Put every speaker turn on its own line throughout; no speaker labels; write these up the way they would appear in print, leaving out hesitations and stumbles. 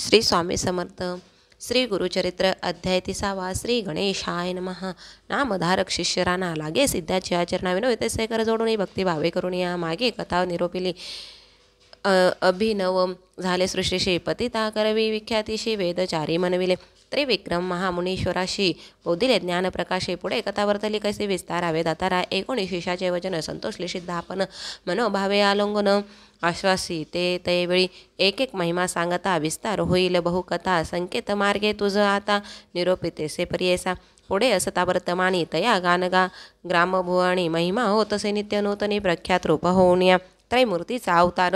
श्री स्वामी समर्थ. श्री गुरुचरित्र अध्याय 30. श्री गणेशाय नमः. नामधारक शिष्य राणा लागे सिद्धाची आचरणा विनोते कर जोडून भक्तिभावे करून या मागे कथा निरोपिली. अभिनव झाले सृष्टीशी पतिता करवी विख्यातीशी वेदचारी मनविले. त्रिविक्रम महामुनीश्वराशी बोधिले ज्ञानप्रकाशे. पुढे कथा वर्तली कैसे विस्तारावे दातारा. 19 शिष्याचे वचन संतोषले सिद्ध आपण मनोभावे आलोंगन आश्वासी. ते त्यावेळी एक एक महिमा सांगता विस्तार होईल बहुकथा. संकेत मार्गे तुझ आता निरोपितेसे पर्येसा. पुढे असता वर्तमानी तया गानगा ग्रामभुवाणी. महिमा होतसे नित्य नूतनी प्रख्यात रूप होऊन त्रैमूर्तीचा अवतार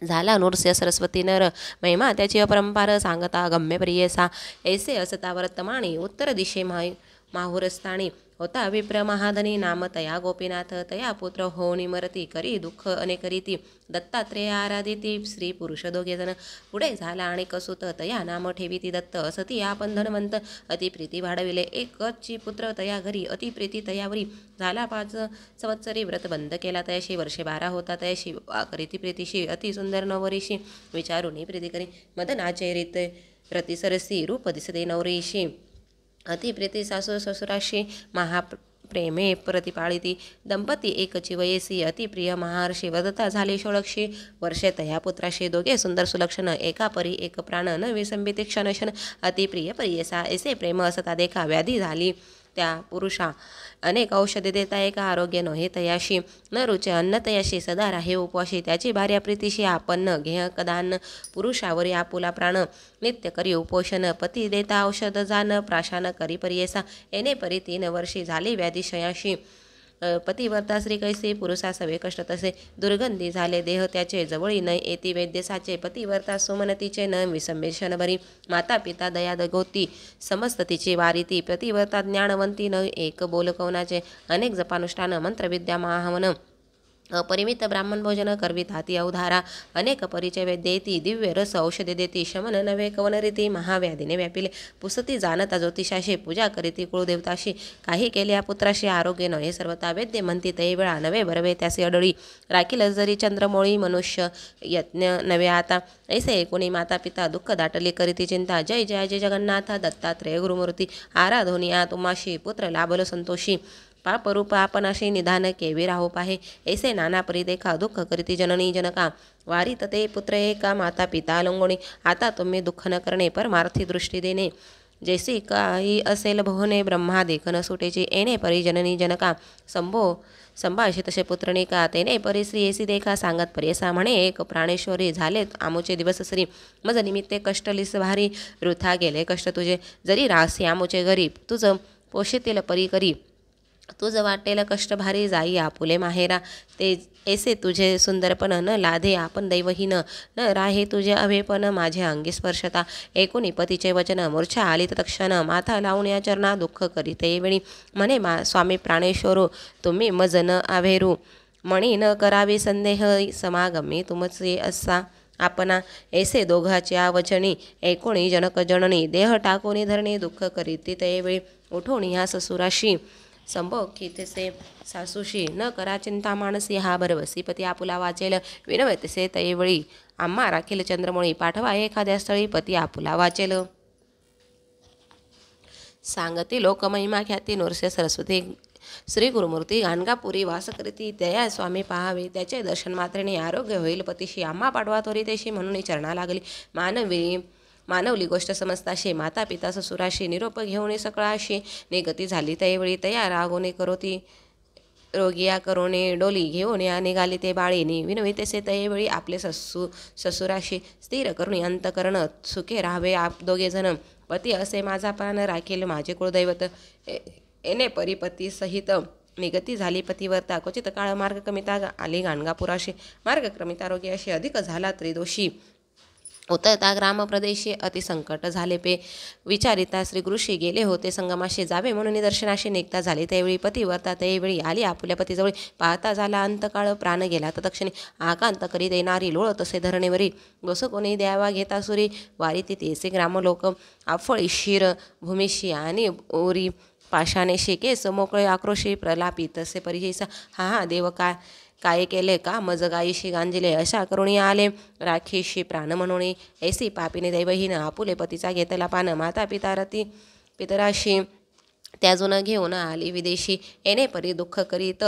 झाला नृस्य सरस्वती नर. महिमा त्याची अपरंपार सांगता गम्य प्रियसा. ऐसे असता वर्तमानी उत्तर दिशे माहुरस्थानी होता विप्र महाधनी. नाम तया गोपीनाथ तया पुत्र होनी मरती. करी दुःख अनेक रीती दत्तात्रेय आराधिती. स्त्री पुरुष दोघे जण. पुढे झाला आणि कसुत तया नाम ठेविती दत्त. असती आपण धनवंत अतिप्रीती वाढविले. एकची पुत्र तया घरी अतिप्रीती तयावरी. झाला 5 संवत्सरी व्रत बंद केला तयाशी. वर्षे 12 होता तयाशी करीती प्रीतीशी. अति सुंदर नवरीशी विचारुनी प्रीती करी. मदनाचे रीत रतिसरसी रूप दिसते नवरीशी. अतिप्रीती सासू ससुराशी महाप्रेमे प्रतिपाळिती. दंपती एकची वयसी अतिप्रिय महार्षी. वदता झाली 16 वर्षे तया पुत्राशी. दोघे सुंदर सुलक्षण एका परी एक प्राण. न विसंबिती क्षण क्षण अतिप्रिय प्रियसा. ऐसे प्रेम असता देखा व्याधी झाली त्या पुरुषा. अनेक औषधे देता एका आरोग्य नव्हे तयाशी. न रुचे अन्न तयाशी सदा राहे उपवाशी. त्याची भार्या प्रीतीशी आपन्न घेय कदान. पुरुषावरी आपुला प्राण नित्य करी उपोषण. पती देता औषध जान प्राशान करी पर्येसा. येणे परी 3 वर्षी झाली व्याधिशयाशी. पतिव्रता श्री कैसे पुरुषा सवे कष्ट तसे. दुर्गंधी झाले देह त्याचे जवळी न येती वैद्यसाचे. पतिव्रता सुमनतीचे न विसंबेशन भरी. माता पिता दया दगोती समस्त तिची वारीती. पतिव्रता ज्ञानवंती न एक बोल कवनाचे. अनेक जपानुष्ठान मंत्रविद्या महावन. अपरिमित ब्राह्मण भोजन करवीत हाती अवधारा. अनेक परिचय वैद्येती दिव्य रस औषधे देती. शमन नवे कवनरीती महाव्याधीने व्यापिले. पुसती जाणता ज्योतिषाशी पूजा करीती कुळदेवताशी. काही केले या पुत्राशी आरोग्य नव्हे सर्वता. वैद्य म्हणती तै वेळा नवे बरवे त्यासी अडळी. राखील जरी चंद्रमोळी मनुष्य यज्ञ नवे आता. ऐसे एकूणी माता पिता दुःख दाटली करीती चिंता. जय जय जय जगन्नाथ दत्तात्रेय गुरुमूर्ती. आराधोनिया तुमाशी पुत्र लाभलो संतोषी. पापरूप आपणाशी निधान केवी राहो पाहे. ऐसे नाना परी देखा दुःख करीती जननी जनका. वारीत ते पुत्र एका माता पिता लोंगणी. आता तुम्ही दुःख न करणे परमार्थी दृष्टी देणे. जैसी काही असेल भोवने ब्रह्मा देखन सुटेची. येणे परी जननी जनका संभाषी तसे पुत्रनिका. तेने परी श्री येसी देखा सांगत पर्यसा. म्हणे एक प्राणेश्वरी झाले आमुचे दिवस श्री. मज निमित्ते कष्टलिस भारी वृथा गेले कष्ट तुझे. जरी रासी आमुचे घरी तुझ पोषितील परी करी. तुझ वाटेल कष्ट भारी जाई आपुले माहेरा. ते ऐसे तुझे सुंदरपण न लाधे आपण दैवहीन. न राहे तुझे अभेपण माझे अंगी स्पर्शता. एकूणी पतीचे वचन मूर्छा आली तत्क्षण. माथा लावून या चरणा दुःख करीते वेळी. म्हणे स्वामी प्राणेश्वरो तुम्ही मज न आभेरू. मणी न करावी संदेह समागमी तुमचे असा आपणा. ऐसे दोघाच्या वचनी एकूणी जनक जननी. देह टाकून धरणी दुःख करीती त्यावेळी. उठून ह्या ससुराशी संभोखितसे सासूशी. न करा चिंता मानसी हा भरवसी पती आपुला वाचेल. विनवतेसे तैवळी आम्हा राखील चंद्रमोळी. पाठवा एखाद्या स्थळी पती आपुला वाचेल. सांगती लोकमहिमा ख्याती नृस्य सरस्वती. श्री गुरुमूर्ती गाणगापुरी वास करीती. दया स्वामी पाहावे त्याचे दर्शन मात्रेने आरोग्य होईल पतीशी. आम्हा पाठवा त्वरितेशी म्हणून चरणा लागली. मानवली गोष्ट समजताशी. माता पिता ससुराशी निरोप घेऊन सकळाशी. निगती झाली त्यावेळी तया रागोने करोती रोगिया करोने. डोली घेऊन या निघाली ते बाळीनी. विनवितेसे त्यावेळी आपले ससुराशी. स्थिर करून अंतकरण सुखे राहावे आप दोघे जण. पती असे माझा प्राण राखील माझे कुळदैवत. येणे परिपती सहित निगती झाली पतिव्रता. क्वचित काळ मार्गक्रमिता आली गाणगापुराशी. मार्गक्रमिता रोगी अशी अधिक झाला त्रिदोषी. उतरता ग्रामप्रदेशी अतिसंकट झाले पे. विचारिता श्री ऋषी गेले होते संगमाशी. जावे म्हणून दर्शनाशी निघता झाले त्यावेळी. पतिव्रता त्यावेळी आली आपुल्या पतीजवळी. पाहता झाला अंतकाळ प्राण गेला तत्क्षणी. आकांत करी देणारी लोळ तसे धरणेवरी. बस कोणी द्यावा घेता सुरी. वारी तिथे ग्रामलोक आफळी शिर भूमिशी आणि ओरी पाशाने केस मोकळे आक्रोशी. प्रलापित तसे परिचयसा. हा देव काय काय केले का मज गायीशी गांजिले अशा करुणी आले राखीशी प्राण म्हणून ऐसी पापिनी दैवहीन आपुले पतीचा घेतला पान माता पितराशी त्याजून घेऊन आली विदेशी येणे परी दुःख करीत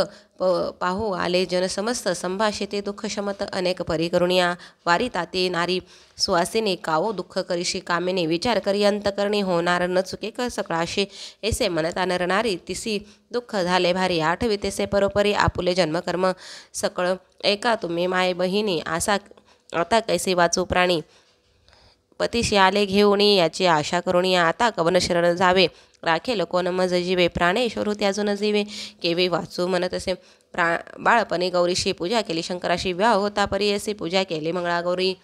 पाहू आले जन समस्त संभाषिते दुःख शमत अनेक परी करुणिया वारी ताती नारी सुवासिनी कावो दुःख करीशी कामिनी विचार करी अंतकरणी होणार न चुके क सकळाशी ऐसे मनता नरनारी तिसी दुःख झाले भारी आठवी तेसे परोपरी आपुले जन्मकर्म सकळ एका तुम्ही माय बहिणी आता कैसे वाचू प्राणी पतीशी आले घेऊनी याची आशा करुणी आता कवन शरण जावे राखेल कोण मज जीवे प्राणेश्वरू त्याजून जीवे केवे वाचू म्हणत असे बाळपणे गौरीशी पूजा केली शंकराशी विवाह होता परी असे पूजा केली मंगळागौरी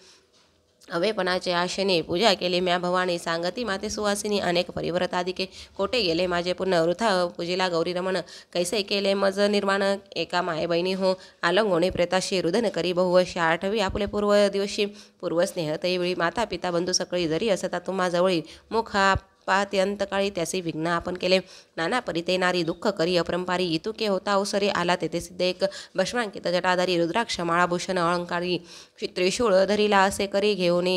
अवेपणाचे आशेने पूजा केली म्या भवानी सांगती माते सुवासिनी अनेक परिव्रतादिके कोटे गेले माझे पुन्हा वृथा पूजिला गौरी रमण कैसे केले मज निर्माण एका माये बहिणी हो आलंगोणी प्रेताशी रुदन करी बहुवशी आठवी आपुले पूर्व दिवशी पूर्वस्नेह तैवेळी माता पिता बंधू सकळी जरी असता तुम्हा जवळी मुखा पाहते अंतकाळी त्याचे विघ्न आपण केले नाना परिते नारी दुःख करी अपरंपारी इतुके होता अवसरी आला तेथे सिद्ध एक भस्मांकित जटाधारी रुद्राक्ष माळाभूषण अलंकारी त्रिशूळ धरीला असे करी घेऊन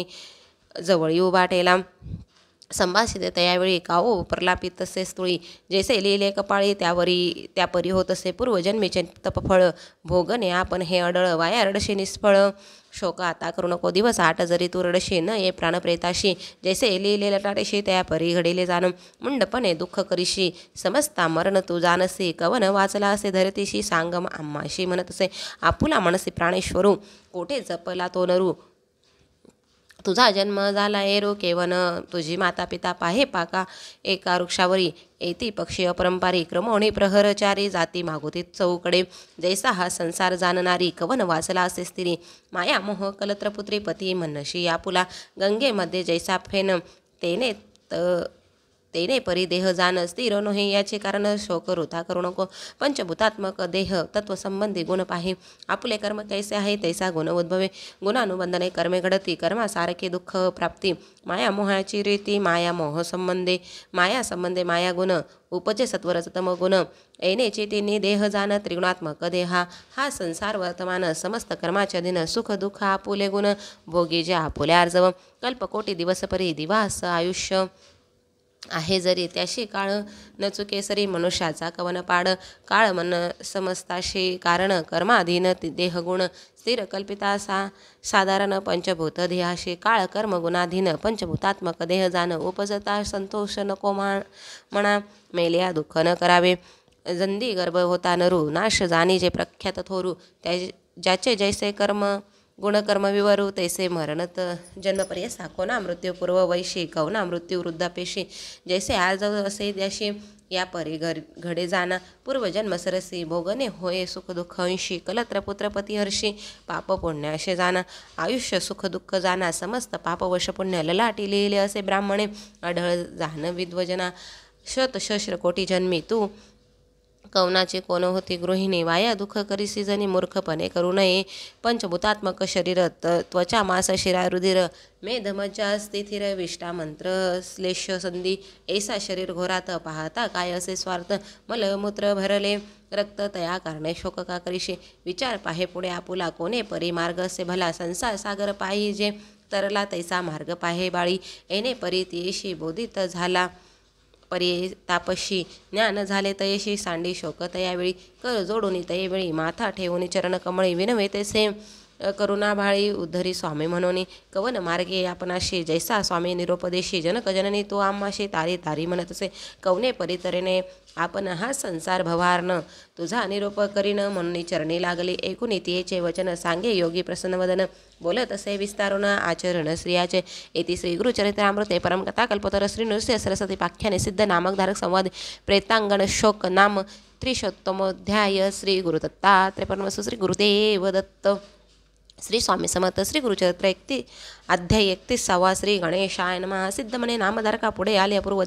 जवळी उभाटेला संभाषित त्यावेळी कावो प्रलापित तसे स्तुळी जैसे लिहिले कपाळी त्या परी होत असे पूर्वजन्मीचे तपफळ भोगने आपण हे अडळ वाया रडशे निष्फळ शोक आता करू नको दिवस आठ जरी तू रडशी न ये प्राणप्रेताशी जैसे लिहिले लटाटेशी त्या परी घडिले जाण मुंडपणे दुःख करीशी समजता मरण तू जानसी कवन वाचला असे धरतीशी सांगम आम्हाशी म्हणत असे आपुला मनसी प्राणेश्वरू कोठे जपला तो नरू तुझा जन्म झाला एरो केवन तुझी माता पिता पाहे पाका एका वृक्षावरी येती पक्षी अपरंपारी क्रमोणी प्रहरचारी जाती मागोती चौकडे जैसा हा संसार जाणणारी कवन वाचला असे स्त्री माया मोह कलत्रपुत्री पती मनशी आपुला गंगेमध्ये जैसा फेन तेने परी देह जाण स्थिर नोहे याचे कारण शोक वृथा करू नको पंचभूतात्मक देह तत्वसंबंधी गुण पाहे आपुले कर्म कैसे आहे तैसा गुण उद्भवे गुणानुबंधने कर्मे घडती कर्मासारखे दुःख प्राप्ती माया मोहाची रीती माया मोह संबंधे माया गुण उपजे सत्वरजतम गुण येणेचे तिन्ही देह जाण त्रिगुणात्मक देहा हा संसार वर्तमान समस्त कर्माच्या दिन सुख दुःख आपुले गुण भोगी जे आपुले आर्जव कल्पकोटी दिवस परी दिवास आयुष्य आहे जरी त्याशी काळ न चुके सरी मनुष्याचा कवन पाड काळ मन समस्ताशी कारण कर्माधीन देहगुण स्थिर कल्पिता साधारण पंचभूत देहाशी काळ कर्म गुणाधीन पंचभूतात्मक देह जाण उपजता संतोष नको म्हणा मेल्या दुःख न करावे जंदी गर्भ होता नरू नाश जाणी जे प्रख्यात थोरू ज्याचे जैसे कर्म गुणकर्म विवरू तैसे मरणत जन्मपर्यंत कोणा मृत्यूपूर्व वैशी कवना मृत्यू वृद्धापेशी जैसे आज असे द्याशी या परी घडे जाना पूर्वजन्म सरसी भोगने होय सुख दुःख अंशी कलत्र पुत्रपती हर्षी पाप पुण्य असे जाना आयुष्य सुख दुःख जाना समस्त पाप वश पुण्य ललाटी लिहिले असे ब्राह्मणे आढळ जान विद्वजना शतशस्त्र कोटी जन्मी तू कवनाची कोण होती गृहिणी वाया दुःख करीसी जनी मूर्खपणे करू नये पंचभूतात्मक शरीर त्वचा मास शिरा रुधिर मेध मज्जा स्थिथिर विष्टा मंत्र श्लेष संधी ऐसा शरीर घोरात पाहता काय असे स्वार्थ मलमूत्र भरले रक्त तया कारणे शोक का करीशी विचार पाहे पुढे आपुला कोणे परी मार्ग असे भला संसार सागर पाहिजे तरला तैसा मार्ग पाहे बाळी येणे परी तियेशी बोधित झाला परी तापशी ज्ञान झाले तयशी सांडी शोक तयावेळी कर जोडून तयवेळी माथा ठेवून चरण कमळी विनवे तैसे करुणा भाळी उद्धरी स्वामी म्हणून कवन मार्गे आपणाशी जैसा स्वामी निरोपदेशी जनक जननी तो आम्हाशी तारी तारी म्हणत असे कवने परितरेने आपण हा संसार भवारण तुझा निरोप करीन म्हणून चरणी लागले ऐकून इतियेचे वचन सांगे योगी प्रसन्नवदन बोलत असे विस्तारून आचरण श्रियाचे येथे श्री गुरुचरित्रामृते परमकथा कल्पतर श्री नृसिंह सरस्वती पाख्याने सिद्ध नामक धारक संवाद प्रेतांगण शोक नाम त्रिशोत्तमोध्याय श्री गुरुदत्तात्रेय परमहंस श्री गुरुदेव दत्त श्री स्वामी समर्थ श्री गुरुचरित्र अध्याय 31 श्री गणेशाय नमः. सिद्ध म्हणे नामधारका पुढे आले अपूर्व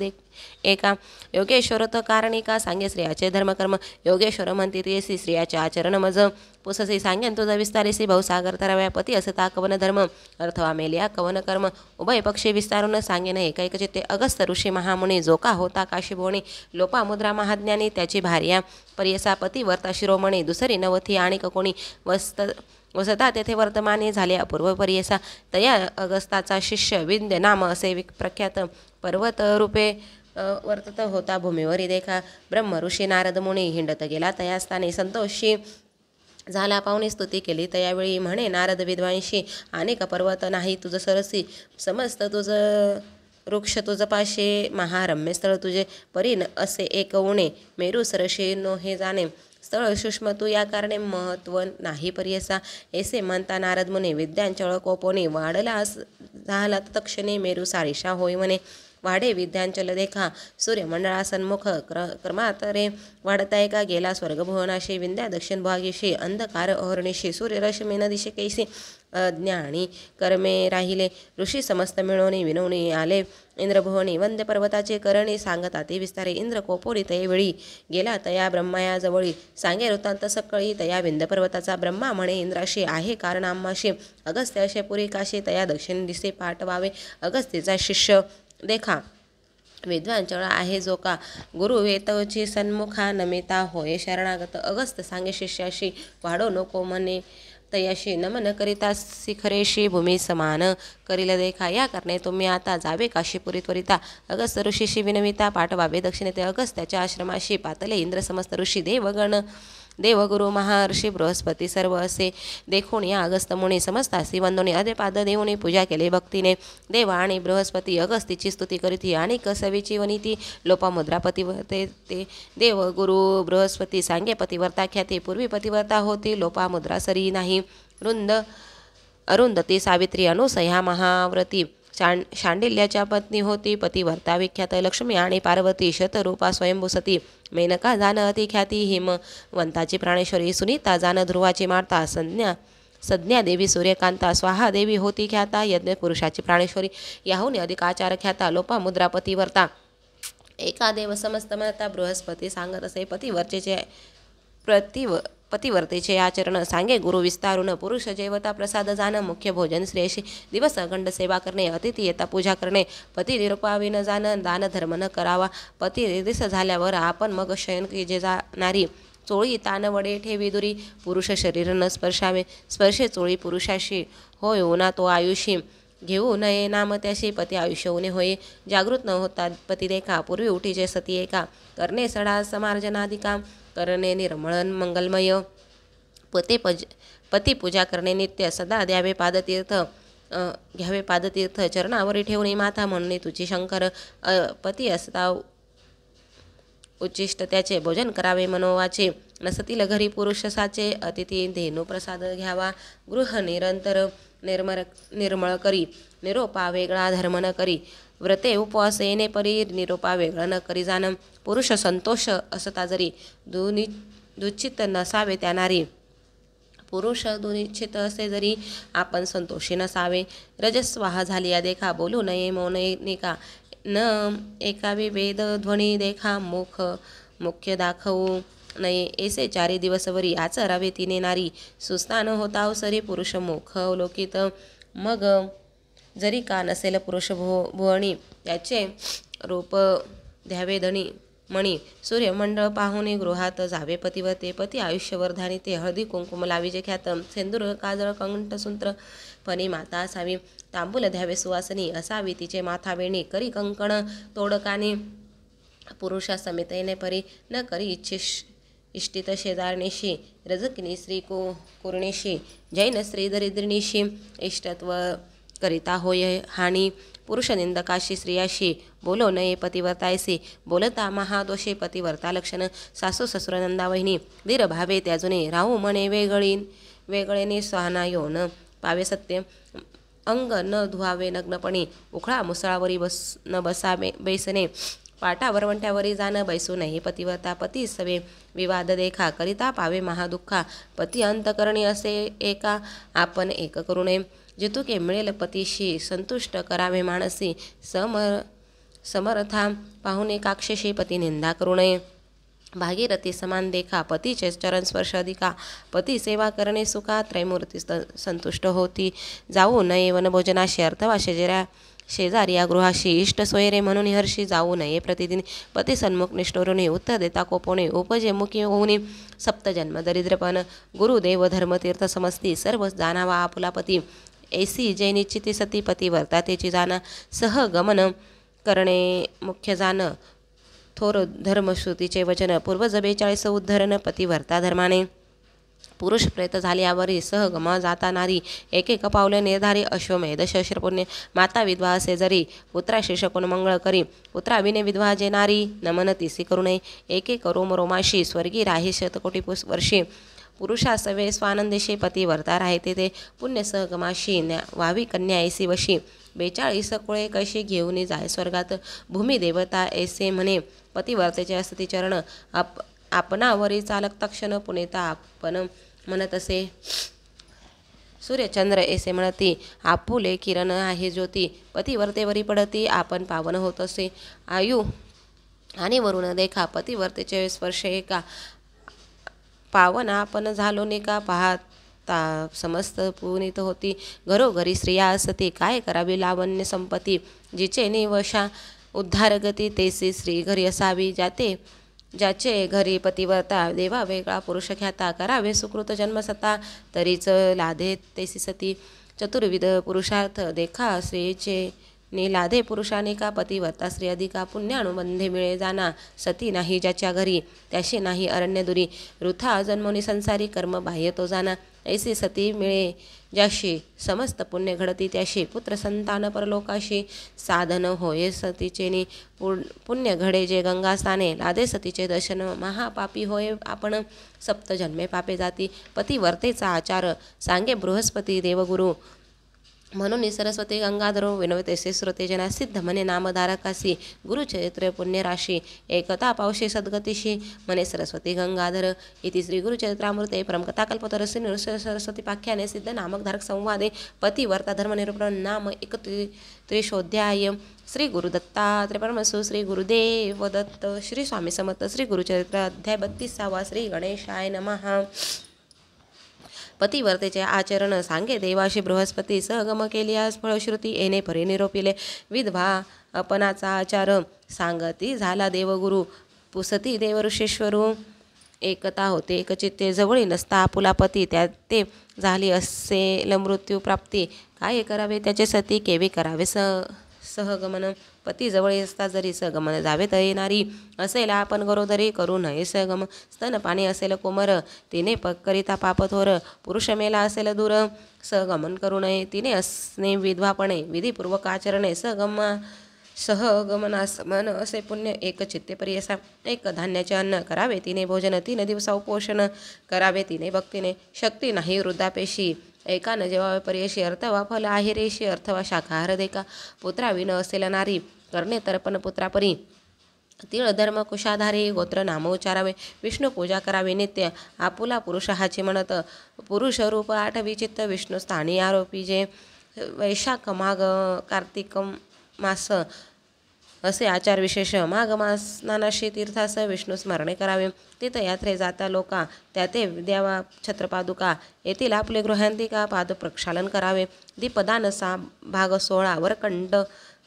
एका योगेश्वर त कारणिका सांगे स्त्रियाचे धर्मकर्म. योगेश्वर म्हणते तेसी स्त्रियाचे आचरण मज पुससी सांगेन तुझा विस्तारेसी भाऊसागर तराव्या पती असता कवन धर्म अर्थवा मेलिया कवन कर्म. उभय पक्षी विस्तारून सांगेन एकैक चित्ते. अगस्त ऋषी महामुनी जो का होता काशीभुवनी लोपामुद्रा महाज्ञानी त्याची भार्या पर्यसा पती वर्ता शिरोमणी दुसरी नवथी आणि कोणी वसता तेथे वर्तमाने झाले अपूर्व पर्यसा. तया अगस्ताचा शिष्य विंध्य नाम असे प्रख्यात पर्वत रूपे वर्तत होता भूमीवरी देखा. ब्रह्म ऋषी नारद मुनी हिंडत गेला तया स्थानी संतोषी झाला पाहुणे स्तुती केली तयावेळी म्हणे नारद विद्वांशी अनेक पर्वत नाही तुझ सरसी समस्त तुझं वृक्ष तुझ पाशे महारम्य स्थळ तुझे परीन असे एक उणे मेरू सरशी नो हे जाणे स्थळ सूक्ष्म तू या कारणे महत्व नाही पर्यसा. ऐसे म्हणता नारद मुनी विद्यांचळ कोपोनी वाढला झाला तक्षणे मेरू सारिषा होय म्हणे. वाढे विद्यांचल देखा सूर्यमंडळासन्मुख क्रमातरे वाढताय का गेला स्वर्गभुवनाशी विंध्या दक्षिण भागीशी अंधकार अहर्निशी सूर्यरश्मीन दिशे कैसी अज्ञानी कर्मे राहिले. ऋषी समस्त मिळवणी विनवणी आले इंद्रभुवनी वंद्य पर्वताचे करणी सांगता ते विस्तारे. इंद्र कोपोरी तयवेळी गेला तया ब्रह्माया जवळी सांगे वृत्तांत सकळी तया विंध्य पर्वताचा. ब्रह्मा म्हणे इंद्राशी आहे कारण आम्हाशी अगस्त्य असे पुरी काशी तया दक्षिण दिसे पाठवावे. अगस्तीचा शिष्य देखा विद्वांचळ आहे जो का गुरु वेतवची सन्मुखा नमिता होय शरणागत. अगस्त सांगे शिष्याशी वाढो नको म्हणे तयाशी नमन करिता शिखरेशी भूमी समान करील देखा. या करणे तुम्ही आता जावे काशीपुरी त्वरिता. अगस्त ऋषीशी विनविता पाठवावे दक्षिणेते अगस्त्याच्या आश्रमाशी पातले इंद्र समस्त ऋषी देवगण देवगुरु महर्षी बृहस्पती सर्व असे देखून या अगस्त मुनी समस्तासी वंदोनी अदेपाद देऊनी पूजा केले भक्तीने. देवा आणि बृहस्पती अगस्तीची स्तुती करीती आणि कसवीची वनिती लोपामुद्रा पतिवर्ते ते देव गुरु बृहस्पती सांगे पतिवर्ता ख्याती. पूर्वी पतिवर्ता होती लोपामुद्रा सरी नाही. अरुंधती सावित्री अनुसया महाव्रती शांडिल्याच्या पत्नी होती पतिवर्ता विख्यात. लक्ष्मी आणि पार्वती शतरूपा स्वयंभू सती. मेनका जान अति ख्याती हिमवंताची प्राणेश्वरी. सुनीता जान ध्रुवाची माता संज्ञा देवी सूर्यकांता. स्वाहा देवी होती ख्याता यज्ञ पुरुषाची प्राणेश्वरी. याहून अधिक आचार ख्याता लोपामुद्रा पतिवर्ता. एका देव समस्त म्हणता बृहस्पती सांगत असे पतिवर्तेचे आचरण सांगे गुरु विस्तारून. पुरुष जेवता प्रसाद जाण मुख्य भोजन श्रेयशी. दिवस अखंड सेवा करणे अतिथी येता पूजा करणे. पती निरुपावी न जाण दान धर्म न करावा. पती दिस झाल्यावर आपण मग शयन जे जाणारी. चोळी तान वडे ठेवी दुरी पुरुष शरीर न स्पर्शावे. स्पर्शे चोळी पुरुषाशी होय उना तो आयुषी. घेऊ नये नाम त्याशी पती आयुष्य उणे होय. जागृत न होता पती देखा पूर्वी उठीचे सती एका. करणे सडा समार्जनादिका करणे निर्मळन मंगलमय. पती पूजा करणे नित्य सदा द्यावे पादतीर्थ घ्यावे पादतीर्थ. चरणावरी ठेवणे माथा म्हणणे तुझी शंकर. पती असता उच्चिष्ट त्याचे भोजन करावे मनोवाचे. नसतील घरी पुरुष साचे अतिथी धेनू प्रसाद घ्यावा. गृह निरंतर निर्मळ करी निरोपा वेगळा धर्म न करी. व्रते उपवास येणे परी निरोपा वेगळा न करी जाण. पुरुष संतोष असता जरी दुचित नसावे त्या नारी. पुरुष दुनिच्छित असे जरी आपण संतोषी नसावे. रजस्वाहा झाली या देखा बोलू नये मौन निका. न एकावी वेद ध्वनी देखा मुख्य दाखवू नये. ऐसे 4 दिवसवरी आचरावे तिने नारी. सुस्तान होता अवसरी पुरुष मुख अवलोकित. मग जरी का नसेल पुरुष भुवनी त्याचे रूप द्यावे धनी मणी. सूर्यमंडळ पाहुणे गृहात जावे पतिवते. पती आयुष्यवर्धानी ते हळदी कुंकुम लावीजे ख्यात. सेंदूर काजळ कंठसूत्र फणी माता असावी. तांबूल द्यावे सुवासनी असावी तिचे माथा वेणी. करी कंकण तोडकाने पुरुषा समितेने परी न करी इष्टित शेजारणीशी. रजकिनी स्त्री कुरणीशी जैन स्त्री दरिद्रिणीशी. इष्टत्व करिता होय हानी पुरुष निंदकाशी स्त्रियाशी. बोलो नये पतिवर्तायसी बोलता महादोषी पतिवर्ता लक्षण. सासू ससुर नंदा वहिनी वीर भावे त्याजुने राहू म्हणे वेगळेने स्वाना योन पावे सत्य. अंग न धुवावे नग्नपणी उखळा मुसळावरी न बसावे बैसणे. पाटावर वंट्यावरी जाणं बैसू नये पतिव्रता पती सवे विवाद देखा करिता पावे महादुःखा पती अंतकरणी असे एका आपण एक करू नये जितुके मिळेल पतीशी संतुष्ट करावे मानसी समर्था पाहुणे काक्षेशी पती निंदा करू नये भागीरथी समान देखा पतीचे चरण स्पर्श अधिका पती सेवा करणे सुखा त्रैमूर्ती संतुष्ट होती जाऊ नये वनभोजनाशी अर्थवा शेजारी या गृहाशी इष्ट सोयरे म्हणून हर्षी जाऊ नये प्रतिदिन पती सन्मुख निष्ठुरुनी उत्तर देता कोपोणे उपजे मुखी होऊनी सप्तजन्म दरिद्रपण गुरुदेव धर्मतीर्थ समजती सर्व जाणावा आपुला पती ऐसी जे निश्चिती सती पती वर्तातेची जाणा सहगमन करणे मुख्य जाण थोर धर्मश्रुतीचे वचन पूर्वज 42 उद्धरण पतिवर्ता धर्माने पुरुष प्रेत झाल्यावरी सहगम जाता नारी एक पावले निर्धारी अश्वमेध शस्त्रपुण्य माता विधवा असे जरी पुत्राशी शकून मंगळ करी पुत्राविने विधवा जे नारी नमन तिसी करू नये एक रोम रोमाशी स्वर्गी राही शतकोटी वर्षी पुरुषा सवे स्वानंदेशी पती वर्ता राहते ते पुण्य सहगमाशी वावी कन्या ऐसी वशी 42 कुळे कैशी घेऊन जाय स्वर्गात भूमी देवता ऐसे म्हणे पतिवर्तेचे असती चरण आपणावरी चालक तक्षण पुनेता आपण म्हणत असे सूर्यचंद्र ऐसे म्हणती आपुले किरण आहे ज्योती पतिवर्तेवरी पडती आपण पावन होत असे आयु आणि वरुण देखा पतिवर्तेचे स्पर्श एका पावन आपण झालो ने का पाहता समस्त पुनीत होती घरोघरी स्त्रिया असती काय करावी लावण्य संपत्ती जिचे निवशा उद्धारगती तेसी स्त्री घरी असावी ज्याचे घरी पतिवर्ता देवा वेगळा पुरुष ख्याता करावे सुकृत जन्मसत्ता तरीच लाधे तेसी सती चतुर्विध पुरुषार्थ देखा स्त्रीचे लाधे पुरुषाने का पतिवर्ता स्त्री अधिका पुण्यानुबंधे मिळे जाना सती नाही ज्याच्या घरी त्याशी नाही अरण्य दुरी वृथा जन्मोनी संसारी कर्म बाह्य तो जाना ऐसी सती मिळे ज्याशी समस्त पुण्य घडती त्याशी पुत्र संतान परलोकाशी साधन होय सतीचेनी पुण्य घडे जे गंगास्थाने लादे सतीचे दर्शन महापापी होय आपण सप्तजन्मे पापे जाती पतिवर्तेचा आचार सांगे बृहस्पती देवगुरु म्हणून सरस्वती गंगाधरो विनवतेसे श्रोते जना सिद्ध म्हणे नामधारकासी गुरुचरित्र पुण्यराशी एकता पावशी सद्गतीशी म्हणे सरस्वती गंगाधर इति श्री गुरुचरित्रामृते परमकथा कल्पतरसी सरस्वती पाख्याने सिद्ध नामक धारक संवादे पतिवर्ता धर्मनिरूपण नाम 31 श्री गुरुदत्तात्रेय परमसु श्री गुरुदेव दत्त श्री स्वामी समर्थ श्री गुरुचरित्र अध्याय 32 श्री गणेशाय नमः पतिवर्तेचे आचरण सांगे देवाशी बृहस्पती सहगम केलियास फळश्रुती येणे परी निरोपिले विधवा अपनाचा आचार सांगती झाला देवगुरु पुसती देव ऋषेश्वरू एकता होते एकचित्ते जवळी नसता आपुला पती त्या ते झाली असेल मृत्यू प्राप्ती काय करावे त्याचे सती केवी करावे सहगमन पती जवळ असता जरी सहगमन जावे तर येणारी असेल आपण गरोदरी करू नये सहगम स्तनपाणी असेल कोमर तिने करिता पापथोर पुरुष मेला असेल दूर सहगमन करू नये तिने असणे विधवापणे विधीपूर्वक आचरणे सहगमनासमन असे पुण्य एक चित्तेपरी असा एक धान्याचे अन्न करावे तिने भोजन 3 दिवसा उपोषण करावे तिने भक्तीने शक्ती नाही वृद्धापेशी एकान जेव्हा पर्यशी अर्थवा फल आहेरेशी अर्थवा शाखाहार देखा पुत्राविन असेल नारी करणे तर्पण पुत्रापरी तिळ धर्म कुशाधारी गोत्र नाम उच्चारावे विष्णू पूजा करावी नित्य आपुला पुरुष हाची म्हणत पुरुष रूप 8 विचित्त विष्णू स्थानी आरोपी जे वैशाख माघ कार्तिक मास असे आचार विशेष माघ मास स्नानाशी तीर्थास विष्णू स्मरणे करावे तीर्थयात्रे जाता लोका त्या ते द्यावा छत्रपादुका येथील आपले गृहांतिका पाद प्रक्षालन करावे दीपदान भाग 16 वरकंड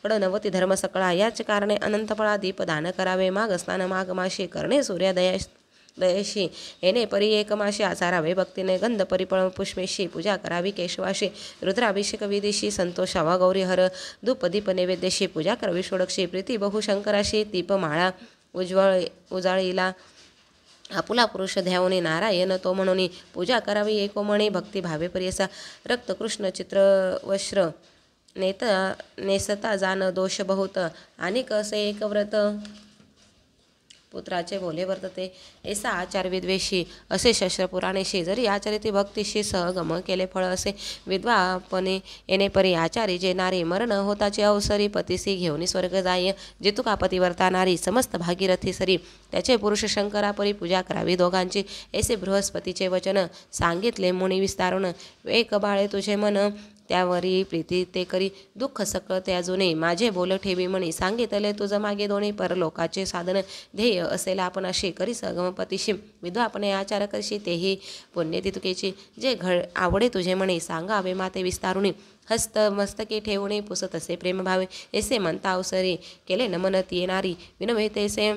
90 धर्म सकळा याच कारणे अनंतफळा दीपदान करावे माघ स्नान माघ माशी करणे सूर्योदयशी येणे परी एक माशी आचारावे भक्तीने गंध परिपळ पुष्पेशी पूजा करावी केशवाशी रुद्राभिषेक विधीशी संतोषावा गौरीहर धूप दीप नैवेद्यशी पूजा करावी षोडक्षी प्रीती बहुशंकराशी दीपमाळा उजाळीला आपुला पुरुष ध्यावणे नारायण तो म्हणून पूजा करावी एकोमणी भक्तिभावे परी असा रक्त कृष्ण चित्र वस्त्र नेसता जाण दोष बहुत आणि कसे एक व्रत पुत्राचे बोले वर्तते ऐसा आचार विद्वेषी असे शस्त्रपुराणेशी जरी आचरिती भक्तीशी सहगम केले फळ असे विद्वापणे येणे परी आचारी जे नारी मरण होताची अवसरी पतीसी घेऊन स्वर्ग जाय जितुका पतिवर्ता नारी समस्त भागीरथी सरी त्याचे पुरुष शंकरा परी पूजा करावी दोघांची ऐसे बृहस्पतीचे वचन सांगितले मुनी विस्तारून एक बाळे तुझे मन त्यावरी प्रीती ते करी दुःख सकळ त्या जुने माझे बोल ठेवी म्हणी सांगितले तुझं मागे दोन्ही परलोकाचे साधन ध्येय असेल आपण अशी करी सगमपतीशी विद्वापणे आचार करशी तेही पुण्य तितुकेची जे घड आवडे तुझे म्हणे सांगावे माते विस्तारुणी हस्त मस्तकी ठेवणे पुसत असे प्रेमभावे ऐसे म्हणता अवसरी केले नमन येणारी विनवे तेसे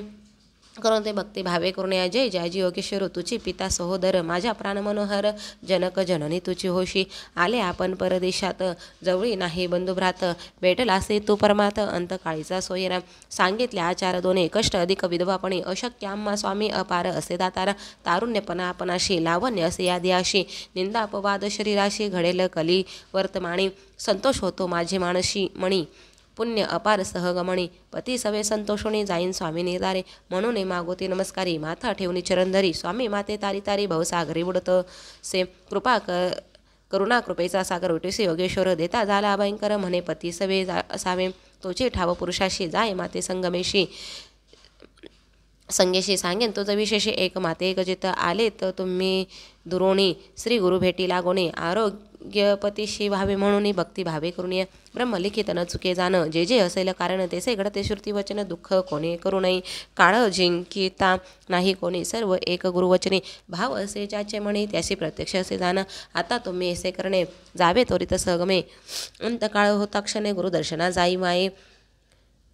करून ते भक्ती भावे करून जय जयाजी योगेश्वर तुझी पिता सहोदर माझ्या प्राण मनोहर जनक जननी तुझी होशी आले आपण परदेशात जवळी नाही बंधुभ्रात भेटलासे तू परमात अंतकाळीचा सोयरा सांगितले आचार दोने कष्ट अधिक विधवापणे अशक्य आम्हा स्वामी अपार असे दातारा तारुण्यपणा आपणाशी लावण्य असे यादियाशी निंदा अपवाद शरीराशी घडेल कली वर्तमानी संतोष होतो माझे मानशी मणी पुण्य अपार सहगमणी पती सवे संतोषोणी जाईन स्वामी निर्धारे म्हणून मागोती नमस्कारी माथा ठेवणी चरणधरी स्वामी माते तारी तारी भवसागरी बुडत से करुणा कृपेचा सागर उठीसे योगेश्वर देता झाला भयंकर म्हणे पती सवे असावे तोचे ठाव पुरुषाशी जाय माते संगमेशी संगेशी सांगेन तुझं विशेष एक माते एक जित आले तर तुम्ही दुरोणी श्री गुरु भेटी लागोणे आरोग्यपतीशी व्हावे म्हणून भक्ती भावे करून ब्रह्मलिखित न चुके जाणं जे जे असेल कारण तेसे घडते श्रुती वचन दुःख कोणी करू नये काळ जिंकिता नाही कोणी सर्व एक गुरुवचने भाव असे ज्याचे म्हणे त्याशी प्रत्यक्ष असे जाणं आता तुम्ही असे करणे जावे त्वरित सहगमे अंतकाळ होता क्षणे गुरुदर्शना जाई माये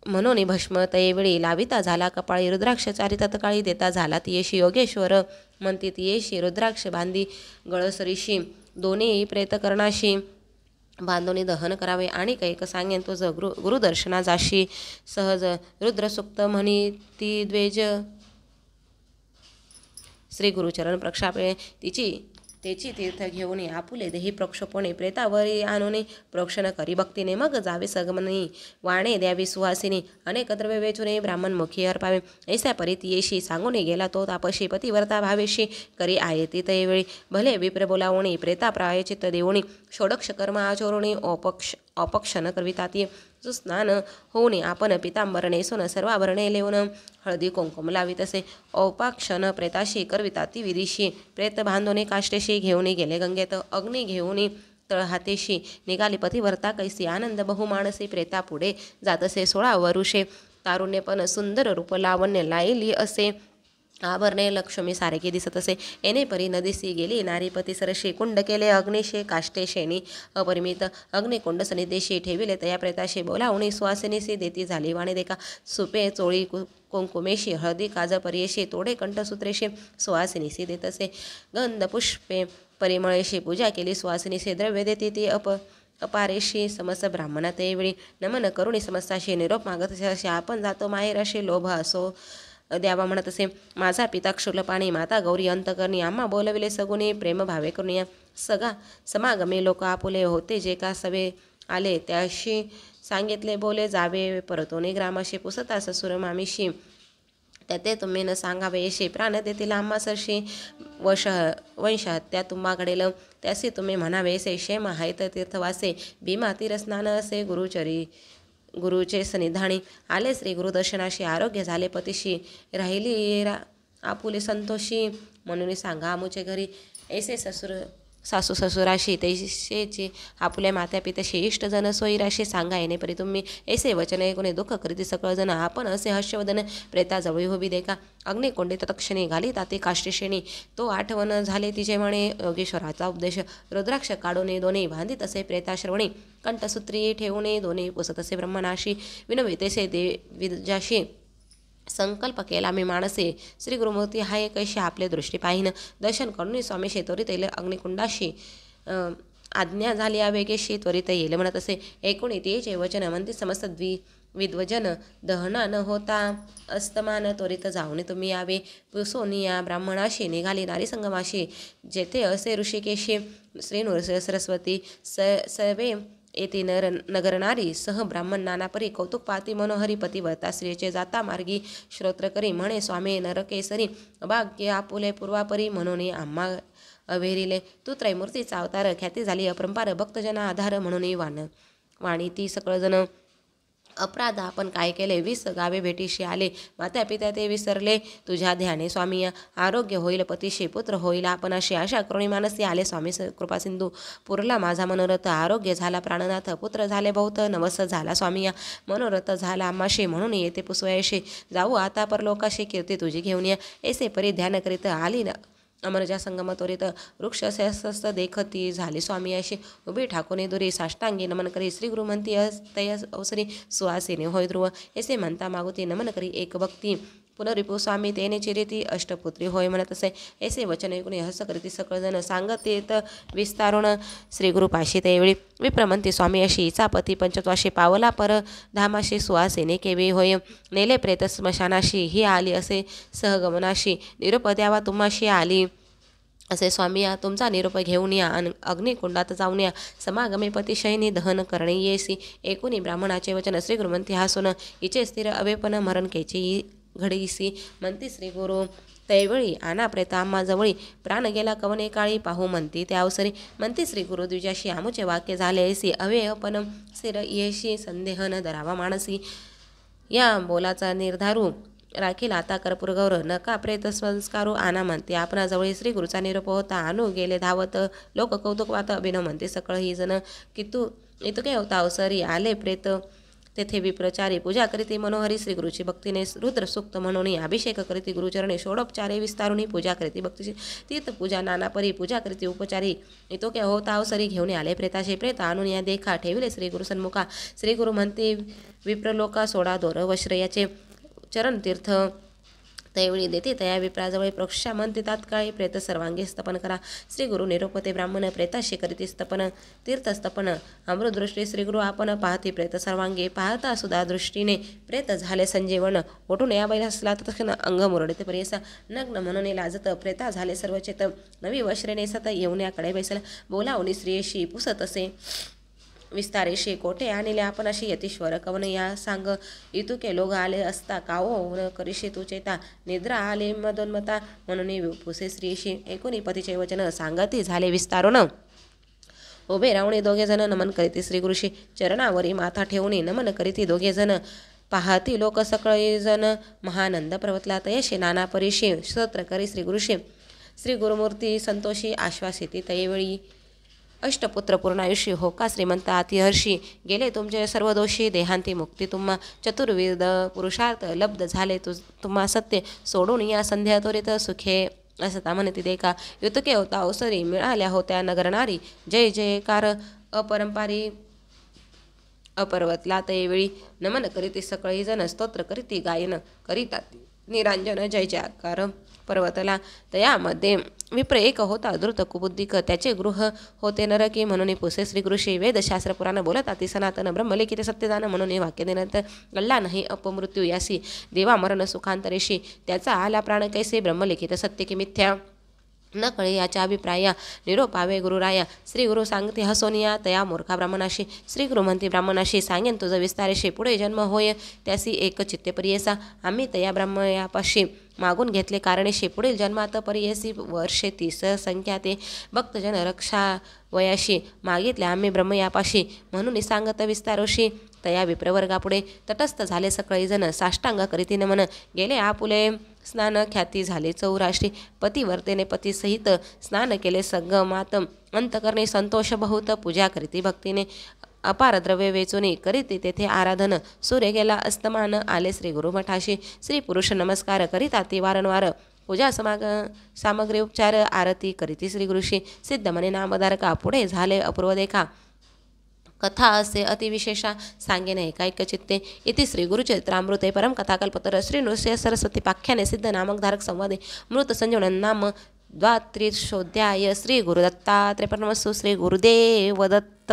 म्हणून भस्म तयेवेळी लाविता झाला कपाळी रुद्राक्ष चारी तत्काळी देता झाला तियेशी योगेश्वर म्हणती तियेशी रुद्राक्ष बांधी गळसरीशी दोन्ही प्रेतकरणाशी बांधोनी दहन करावे आणि कैक सांगेन तुझं गुरुदर्शना जाशी सहज रुद्रसुक्त म्हणी ती द्वेज श्री गुरुचरण प्रक्षापे तेची तीर्थ घेऊन आपुले देही प्रक्षोपणे प्रेतावरी आणून प्रोक्षण करी भक्तीने मग जावे सगमनी वाणे द्यावी सुहासिनी अनेक द्रव्य वेचुने ब्राह्मणमुखी अर्पावे ऐसा परितीयेशी सांगून गेला तो तापशी पतिवर्ता भावेशी करी आहे ती तैवेळी भले विप्र बोलावणी प्रेता प्रायचित्त देवणी षोडक्ष कर्म आचोरुणी अपक्षण करविता ती स्नान होऊन आपण पितांबर नेसून सर्वाभरणे लेऊन हळदी कुंकुम लावी तसे औपाक्षण प्रेताशी करविता ती विधीशी प्रेत बांधोने काष्टेशी घेऊन गेले गंगेत अग्नी घेऊन तळहातेशी निघाली पतिवर्ता कैसी आनंद बहुमानसी प्रेता पुढे जातसे 16 वरुषे तारुण्यपण सुंदर रूप लावण्य लायली असे आभरणे लक्ष्मी सारखे दिसत असे येणे परी नदीसी गेली नारीपती सरशी कुंड केले अग्निशे काष्टे शेणी अपरिमित अग्निकुंड सनिदेशी ठेविले तया प्रेताशी बोलावणी सुवासिनीशी देती झाली वाणी देखा सुपे चोळी कुंकुमेशी हळदी काजपरियेशी तोडे कंठसूत्रेशी सुवासिनीशी देत असे गंध पुष्पे परिमळेशी पूजा केली सुवासिनीशी द्रव्य देती ती अपारेशी समस्त ब्राह्मणा त्यावेळी नमन करुणी समस्ताशी निरोप मागत असे आपण जातो माहेराशी लोभ असो द्यावा म्हणत असे माझा पिता क्षुल्लपाणी माता गौरी अंतकरणी आम्हा बोलविले सगुणी प्रेम भावे करून सगा समागमे लोक आपुले होते जे का सवे आले त्याशी सांगितले बोले जावे परतोने ग्रामाशी पुसता ससुर मामीशी त्याते तुम्ही न सांगावे येशी प्राण देतील आम्हा सरशी वंशहत्या तुम्हा घडेल त्याशी तुम्ही म्हणावे से शेम हायत तीर्थवासे भीमा तीरस्नान असे गुरुचे सनिधानी आले श्री गुरुदर्शनाशी आरोग्य झाले पतीशी राहिली आपुले संतोषी म्हणून सांगा आमुचे घरी ऐसे सासू ससुराशी तैसेचे आपुल्या मात्या पित्याशी इष्टजन सोयीराशी सांगा येणे परी तुम्ही ऐसे वचन ऐकून दुःख करीती सकळजन आपण असे हर्षवदन प्रेताजवळी उभी देखा अग्निकोंडी तत्क्षणी घाली ताती काष्टीशेणी तो आठवण झाले तिचे म्हणे योगेश्वराचा उपदेश रुद्राक्ष काढून दोन्ही बांधित असे प्रेताश्रवणी कंठसूत्री ठेवून दोन्ही पुसत असे ब्रह्मणाशी विनवितेसे देविजाशी संकल्प केला मी माणसे श्री गुरुमूर्ती हाय कैशी आपले दृष्टी पाहिन दर्शन करून स्वामीशी त्वरित येईल अग्निकुंडाशी आज्ञा झाली वेगेशी त्वरित येईल म्हणत असे एकूण तेचे वचन म्हणते समस्त विद्वजन दहना न होता अस्तमान त्वरित जाऊन तुम्ही यावे पुसोनिया ब्राह्मणाशी निघाली नारी संगमाशी जेथे असे ऋषिकेशी श्री सरस्वती सर्वे येथे नगरनारी सह ब्राह्मण नानापरी कौतुक पाती मनोहरी पतिव्रता स्त्रियेचे जाता मार्गी श्रोत्र करी म्हणे स्वामी नरकेसरी अभाग्य आपुले पूर्वापरी म्हणून आम्हा अवेरिले तू त्रैमूर्तीचा अवतार ख्याती झाली अपरंपार भक्तजना आधार म्हणून वाणी ती सकळजण अपराध आपण काय केले 20 गावे भेटीशी आले माता पिता ते विसरले तुझ्या ध्याने स्वामी आरोग्य होईल पतीशी पुत्र होईल आपण अशी आशा करुणी मानसी आले स्वामी कृपा सिंधू पुरला माझा मनोरथ आरोग्य झाला प्राणनाथ पुत्र झाले बहुत नवस झाला स्वामी मनोरथ झाला आम्हाशी म्हणून येते पुसवयाशी जाऊ आता परलोकाशी कीर्ती तुझी घेऊन या ऐसे परी ध्यान करीत आली ना अमरजा संगम त्वरित वृक्ष देखती झाली स्वामी अशी उभी ठाकुनी दुरी साष्टांगी नमन करी श्री गुरु म्हणती तय अवसरी सुहासिनी होय ध्रुव ऐसे म्हणता मागुती नमन करी एक भक्ती पुनरिपू स्वामी तेने चिरिती अष्टपुत्री होय म्हणत असे ऐसे वचन ऐकून हस करीती सकळजण सांगत येत विस्तारून श्री गुरु पाशी त्यावेळी विप्रमंती स्वामी अशी इचापती पंचत्वाशी पावला पर धामाशी सुहासिनी केवी होय नेले प्रेत स्मशानाशी ही आली असे सहगमनाशी निरोप द्यावा तुम्हाशी आली असे स्वामी तुमचा निरोप घेऊन या अग्निकुंडात जाऊन या समागमे पतिशयनी दहन करणे येसी एकूणी ब्राह्मणाचे वचन श्री गुरुमंती हासून हिचे स्थिर अवेपन मरण केची घडीसी म्हणती श्री गुरु तैवळी आना प्रेत आम्हा जवळी प्राण गेला कवने काळी पाहू म्हणती त्या अवसरी म्हणती श्री गुरु द्विजाशी आमुचे वाक्य झाले ऐसी अवेपन स्थिर येशी संदेह न धरावा मानसी या बोलाचा निर्धारू राखील आता कर्पूर गौर नका प्रेत संस्कारू आना म्हणते आपणाजवळ श्री गुरुचा निरोप होता आणू गेले धावत लोक कौतुक वात अभिनव म्हणते सकळ ही जण कितू इतके होता अवसरी आले प्रेत तेथे विप्रचारी पूजा करीती मनोहरी श्री गुरुची भक्तीने रुद्र सूक्त म्हणून अभिषेक करीती गुरुचरणे षोडोपचारे विस्तारुणी पूजा करीती भक्तीची तीर्थ पूजा नानापरी पूजा करीती उपचारी इतोके होता अवसरी घेऊन आले प्रेताशी प्रेत आणून या देखा ठेविले श्री गुरु सन्मुखा श्री गुरु म्हणते विप्रलोका सोडा दोर वश्रयाचे चरण तीर्थ तैवळी देते तया विप्राजवळ प्रोक्षा म्हणते तात्काळी प्रेत सर्वांगी स्तपन करा श्री गुरु निरोपते ब्राह्मण प्रेताशी करीती स्तपन तीर्थस्तपन अमृतदृष्टी श्री गुरु आपण पाहती प्रेत सर्वांगी पाहता सुद्धा दृष्टीने प्रेत झाले संजीवन ओटून या बैलासला तक्षण अंग मुरडते परियसा नग्न म्हणून लाजत प्रेता झाले सर्वचेत नवी वस्त्रे नेसत येऊन याकडे बैसला बोलावणी स्त्रियेशी पुसत असे विस्तारेशी कोठे आणले आपण अशी यतीश्वर कवन या सांग इतुके लोग आले असता कावो न करीशी तू चेता निद्रा आले मदोन्मता म्हणून पुसे स्त्रीशी एकोणी पतीचे वचन सांगती झाले विस्तारून उभे रावणे दोघे जण नमन करीती श्री गुरुशी चरणावरी माथा ठेवणे नमन करीती दोघे जण पाहती लोक सकळी जण महानंद पर्वतला तयशी नाना परीशी स्तोत्र करी श्री गुरुशी श्री गुरुमूर्ती संतोषी आश्वासिती तयवेळी अष्टपुत्र पूर्णायुषी हो का श्रीमंत अतिहर्षी गेले तुमचे सर्व दोषी देहांती मुक्ती तुम्हा चतुर्विध पुरुषार्थ लब्ध झाले तुम्हा सत्य सोडून या संध्या त्वरित सुखे असता म्हणती देखा युतके होता अवसरी मिळाल्या होत्या नगरनारी जय जयकार अपरंपारी अपर्वतला तैवेळी नमन करीती सकळी जन स्तोत्र करीती गायन करीतात निरांजन जय जयकार पर्वतला तयामध्ये विप्र एक होता द्रुत कुबुद्धिक त्याचे गृह होते नरकी म्हणून पुसे श्री गुरुशी वेदशास्त्र पुराण बोलत अति सनातन ब्रह्मलिखित सत्यदान म्हणून वाक्य देण्यात गल्ला नाही अपमृत्यू यासी देवा मरण सुखांतरेशी त्याचा आला प्राण कैसे ब्रह्मलिखित सत्य की मिथ्या न कळे याच्या अभिप्राया निरोपावे गुरुराया श्री गुरु सांगते हसोनिया तया मूर्खा ब्राह्मणाशी श्री गुरु म्हणते ब्राह्मणाशी सांगेन तुझं विस्तारेशी पुढे जन्म होय त्यासी एक चित्ते परियेसा आम्ही तया ब्राह्मयापाशी मागून घेतले कारणेशी पुढील जन्मात परियसी वर्षे 30 संख्या ते भक्तजन रक्षा वयाशी मागितले आम्ही ब्रह्मयापाशी म्हणून सांगत विस्तारोशी तया विप्रवर्गापुढे तटस्थ झाले सकळी जण साष्टांग करीती नमन गेले आपुले स्नान ख्याती झाले चौराष्ट्री पतिवर्तेने पतीसहित स्नान केले संगमात अंतकरणे संतोष बहुत पूजा करीती भक्तीने अपार द्रव्य वेचून करीती तेथे आराधन सूर्य गेला अस्तमान आले श्री गुरुमठाशी स्त्री पुरुष नमस्कार करीत ती वारंवार पूजा सामग्री उपचार आरती करीती श्री गुरुशी सिद्ध मने नामधारका पुढे झाले अपूर्व देखा कथा असे अतिविशेषा सांगेन एकाएक चित्ते इति श्री गुरुचरित्रामृते परम कथाकल्पतर श्री नृसिंह सरस्वती पाख्याने सिद्ध नामक धारक संवादे मृत संजीवन नाम द्वात्रिशोध्याय श्री गुरुदत्तात्रेय परमहंस श्री गुरुदेव दत्त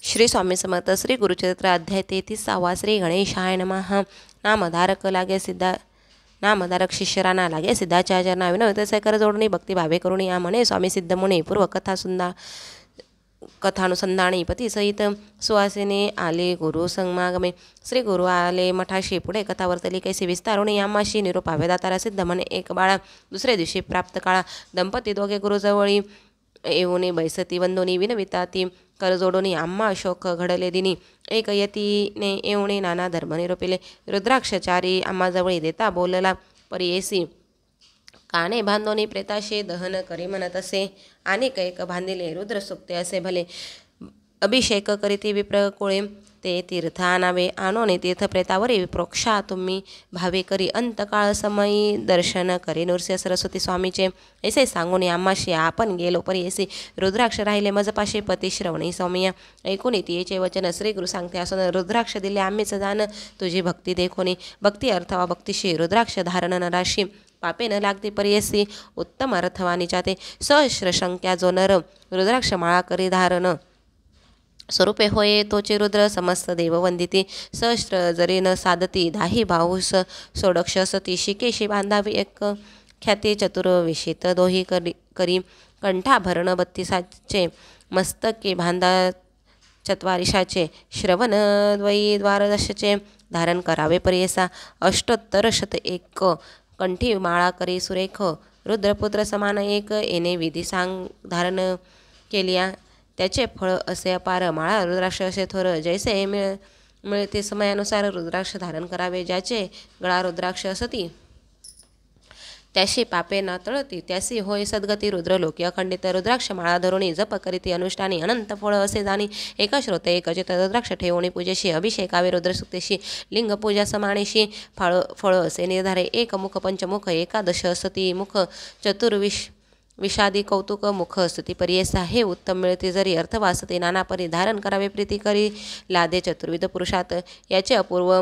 श्री स्वामी समर्थ श्री गुरुचरित्र अध्याय 33 श्री गणेशाय नमः नामधारक लागे सिद्धा नामधारक शिष्यराना लागे सिद्धाचार्यांना विनवते कर जोडणी भक्तिभावे करुणी या म्हणे स्वामी सिद्ध मुनी पूर्व कथा कथानुसंधानी पतीसहित सुवासिनी आले गुरु समागमे. श्री गुरु आले मठाशी. पुढे कथा वर्तली कैसी विस्तारुणी. आम्हाशी निरोप हवे दातारा सिद्ध म्हणे एक बाळा. दुसरे दिवशी प्राप्त काळा. दंपती दोघे गुरुजवळी येऊनी बैसती वंदोनी विनविता ती कर जोडोनी. आम्हा शोक घडले दिनी. एक यतीने येऊने नाना धर्म निरोपिले. रुद्राक्षचारी आम्हाजवळी देता बोलला परियेसी. काने बांधोनी प्रेताशे दहन करी म्हणत असे. आणि कैक बांधिले रुद्र सुक्ते असे भले. अभिषेक करीती विप्र कुळे ते तीर्थ आणावे. आणोने तीर्थ प्रेतावरी विप्रोक्षा तुम्ही भावे करी. अंतकाळ समयी दर्शन करी नृसिंह सरस्वती स्वामीचे. ऐसे सांगून आम्हाशी आपण गेलो परियेसी. रुद्राक्ष राहिले मजपाशी पती श्रवणी सौम्य. ऐकून तियेचे वचन श्री गुरु सांगते असून रुद्राक्ष दिले आम्हीच जाण तुझी भक्ती देखोनी. भक्ती अर्थवा भक्तीशी रुद्राक्ष धारण नराशी. पापे न लागते परियेसी उत्तम अर्थवानीच्या ते. सहस्र संख्या जो नर रुद्राक्ष माळा करी धारण. स्वरूपे होये तोचे रुद्र समस्त देव वंदिती. सहस्र जरी न साधती दाही बाहुस सोडक्ष सती. शिकेशी बांधावी एक ख्याती चतुर्विषित दोही करी. कंठाभरण बत्तीसाचे मस्तके बांधा चत्वारिशाचे. श्रवण द्वयी द्वारदशचे धारण करावे परियेसा. अष्टोत्तर शत एक कंठी माळा करी सुरेख. रुद्रपुत्र समान एक येणे विधी सांग धारण केलिया. त्याचे फळ असे अपार. माळा रुद्राक्ष असे थोर. जैसे मिळते समयानुसार रुद्राक्ष धारण करावे. ज्याचे गळा रुद्राक्ष असती त्याशी पापे न तळती. त्यासी होय सद्गती. रुद्रलोकी अखंडित रुद्राक्ष माळा धरुणी जप करीती अनुष्ठानी. अनंत फळ असे जाणी. एक श्रोते एक चित रुद्राक्ष ठेवणी पूजेशी. अभिषेकावे रुद्रसुक्तेशी. लिंग पूजा समानेशी. फळ असे निर्धारे. एक मुख पंचमुख एकादश असती मुख. विषादी कौतुक मुख असती परियेसा. हे उत्तम मिळते जरी अर्थवासते नाना परी. धारण करावे प्रीती करी लादे चतुर्विध पुरुषात. याचे अपूर्व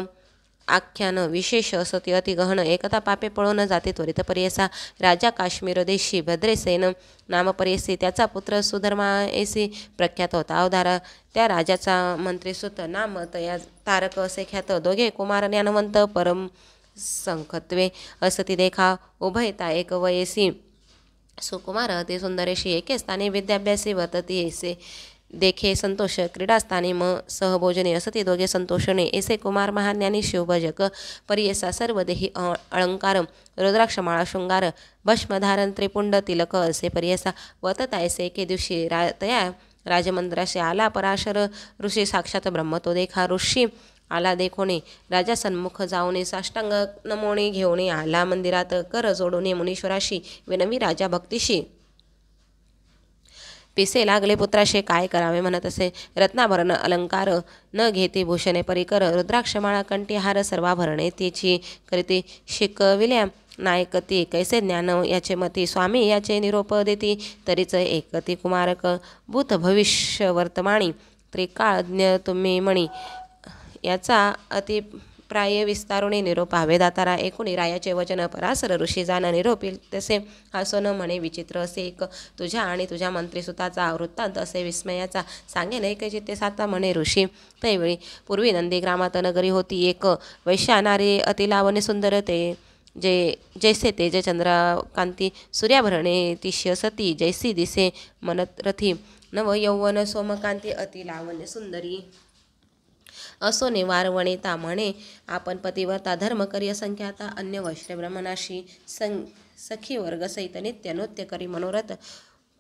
आख्यान विशेष असती अति गहन. एकता पापे पळून जाते त्वरित परियेसा. राजा काश्मीर देशी भद्रेसेन नाम परियेसी. त्याचा पुत्र सुधर्माएसी प्रख्यात होता अवधारा. त्या राजाचा मंत्रीसुत नाम तया तारक असे ख्यात. दोघे कुमार ज्ञानवंत परम संखत्वे असती देखा. उभयता एक वयेसी सुकुमार अति सुंदरेशी. एके स्थानी विद्याभ्यासी वर्तती ऐसे देखे संतोष. क्रीडास्थानी म सहभोजने असती दोघे संतोषणे. ऐसे कुमार महाज्ञानी शिवभजक परियेसा. सर्व देही अलंकार रुद्राक्षमाळा शृंगार. भस्मधारण त्रिपुंड तिलक असे परियेसा. वतता ऐसे एके दिवशी तया राजमंदिराशी आला पराशर ऋषी. साक्षात ब्रह्म तो देखा. ऋषी आला देखोने राजा सन्मुख जाऊने. साष्टांग नमोने घेऊने आला मंदिरात. कर जोडूने मुनीश्वराशी विनवी राजा भक्तीशी. पिसे लागले पुत्राशे काय करावे म्हणत असे. रत्नाभरण अलंकार न घेते भूषणे परिकर. रुद्राक्षमाळा कंठी हार सर्वाभरणे तिची करीती. शिकविल्या नायकती कैसे ज्ञान याचे मती. स्वामी याचे निरोप देती तरीच एकती. कुमारक भूत भविष्य वर्तमानी त्रिकाळज्ञ तुम्ही मणी. याचा अतिप्राय विस्तारुणे निरोप हवे दातारा. एकूणी रायाचे वचन परासर ऋषी जाण निरोपील तसे. हसोन म्हणे विचित्र असे एक तुझ्या आणि तुझ्या मंत्रीसुताचा वृत्तांत असे विस्मयाचा. सांगेन एक चित्ते साता म्हणे ऋषी. त्यावेळी पूर्वी नंदी ग्रामात नगरी होती एक. वैश्या नारी अतिलावण्य सुंदर ते जैसे तेज चंद्रकांती. सूर्याभरणे तिष्य सती. जैसी दिसे मनरथी. नव यौवन सोमकांती अतिलावण्य सुंदरी. असो निवार वणिता म्हणे आपण पतिव्रता. धर्म करी असंख्याता. अन्य वैश्य ब्रह्मणाशी सखी वर्ग सहित नित्य नृत्य करी मनोरथ.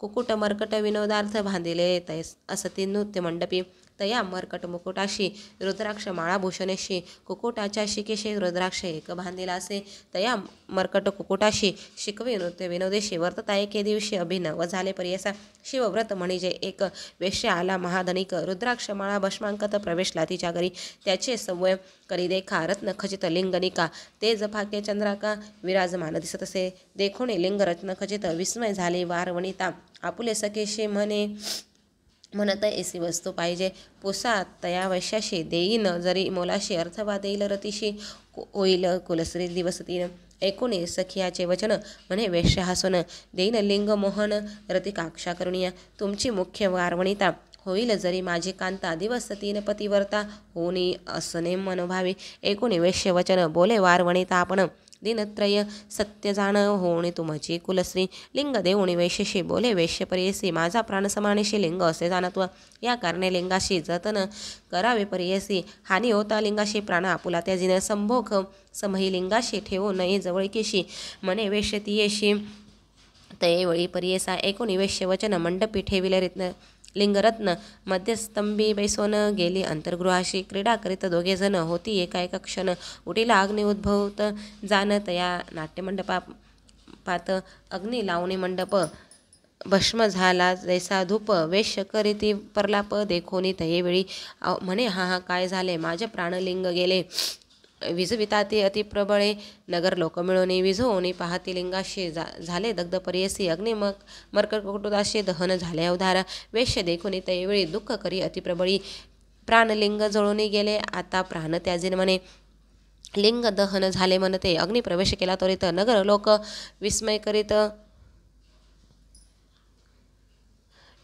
कुकुट मर्कट विनोदार्थ बांधिले तैस असती नृत्य मंडपी. तया मर्कट मुकुटाशी रुद्राक्ष माळाभूषणेशी. कुकुटाच्या शिकेशी रुद्राक्ष एक बांधिला असे. तया मर्कट कुकुटाशी शिकवे नृत्य विनोदेशी. वर्तता एके दिवशी अभिनव झाले परियेसा. शिवव्रत म्हणजे एक वेश्य आला महाधनिक. रुद्राक्ष माळा भस्मांकत प्रवेशला तिच्या घरी. त्याचे सवय करी देखा रत्न खचित लिंगनिका. तेज फाके चंद्राका विराजमान दिसत असे. देखोणे लिंग रत्न खचित. विस्मय झाले वारवणिता. आपुले सखेशी म्हणत ऐसी वस्तू पाहिजे. पुसा तया वैश्याशी. देईन जरी मोलाशी. अर्थवा देईल रतीशी. होईल कुलश्री दिवसतीन. ऐकून सखियाचे वचन म्हणे वेश्या हसून. देईन लिंग मोहन रतिकाक्षा करुणिया. तुमची मुख्य वारवणिता. होईल जरी माझी कांता. दिवस तीन पतिवर्ता होऊनी असने मनोभावी. ऐकून वेश्य वचन बोले वारवणिता आपण. दिनत्रय सत्य जाण होणे तुमची कुलश्री लिंग देऊणी वैश्यशी बोले वैश्य परियसी माझा प्राण समानेशी लिंग असे जाणत्व या कारणे लिंगाशी जतन करावे परियसी हानी होता लिंगाशी प्राण आपुला त्याजिन संभोग समही लिंगाशी ठेवू नये जवळकीशी मने वैश्य तियेशी तयेवळी परियसा एकोणी वैश्य वचन मंडपी ठेविले लिंगरत्न मध्यस्तंभी बैसोन गेली अंतर्गृहाशी क्रीडा करीत दोघे जण होती एका क्षण उटीला अग्नी उद्भवत जाण तया नाट्यमंडपात अग्नी लावणी मंडप भस्म झाला जैसा धूप वेश्य करीती परलाप देखोनी तयेवेळी म्हणे हा काय झाले माझे प्राणलिंग गेले विजविता ते अतिप्रबळे नगर लोक मिळवणे विझवणे पाहती लिंगाशी झाले दग्ध परियसी अग्नी मर्कटकुटुदाशी दहन झाले अवधारा वेश्य देखुनी तैवेळी दुःख करी अतिप्रबळी प्राणलिंग जळून गेले आता प्राण त्याजिन म्हणे लिंग दहन झाले म्हणते अग्नी प्रवेश केला त्वरित नगर लोक विस्मय करीत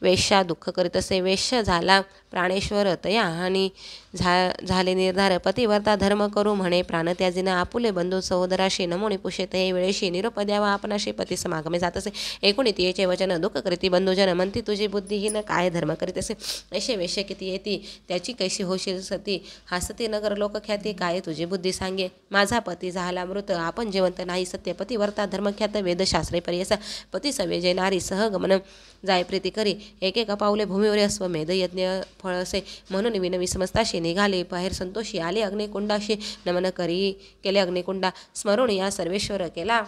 वेश्या दुःख करीत असे वेश्य झाला प्राणेश्वर तया आणि झाले निर्धार पतिव्रता धर्म करू म्हणे प्राण त्याजिना आपुले बंधू सहोदराशी नमोनी पुषे तये वेळेशी निरोप द्यावा आपणाशी पती समागमे जात असे एकोणी तियेचे वचन दुःख करीती बंधुजन म्हणती तुझी बुद्धीहीन काय धर्म करीत असे ऐशे वेश्य किती येती त्याची कैशी होशील सती हासती नगर लोक ख्याती काय तुझी बुद्धी सांगे माझा पती झाला मृत आपण जिवंत नाही सत्य पतिव्रता धर्मख्यात वेदशास्त्रे पर्यसा पती सवेजे नारी सहगमन जाय प्रीती करी एकेका पाऊले भूमीवर अश्वमेध यज्ञ फळ असे म्हणून विनवी समजताशी निघाले बाहेर संतोषी आले अग्निकुंडाशी नमन करी केले अग्निकुंडा स्मरून या सर्वेश्वर केला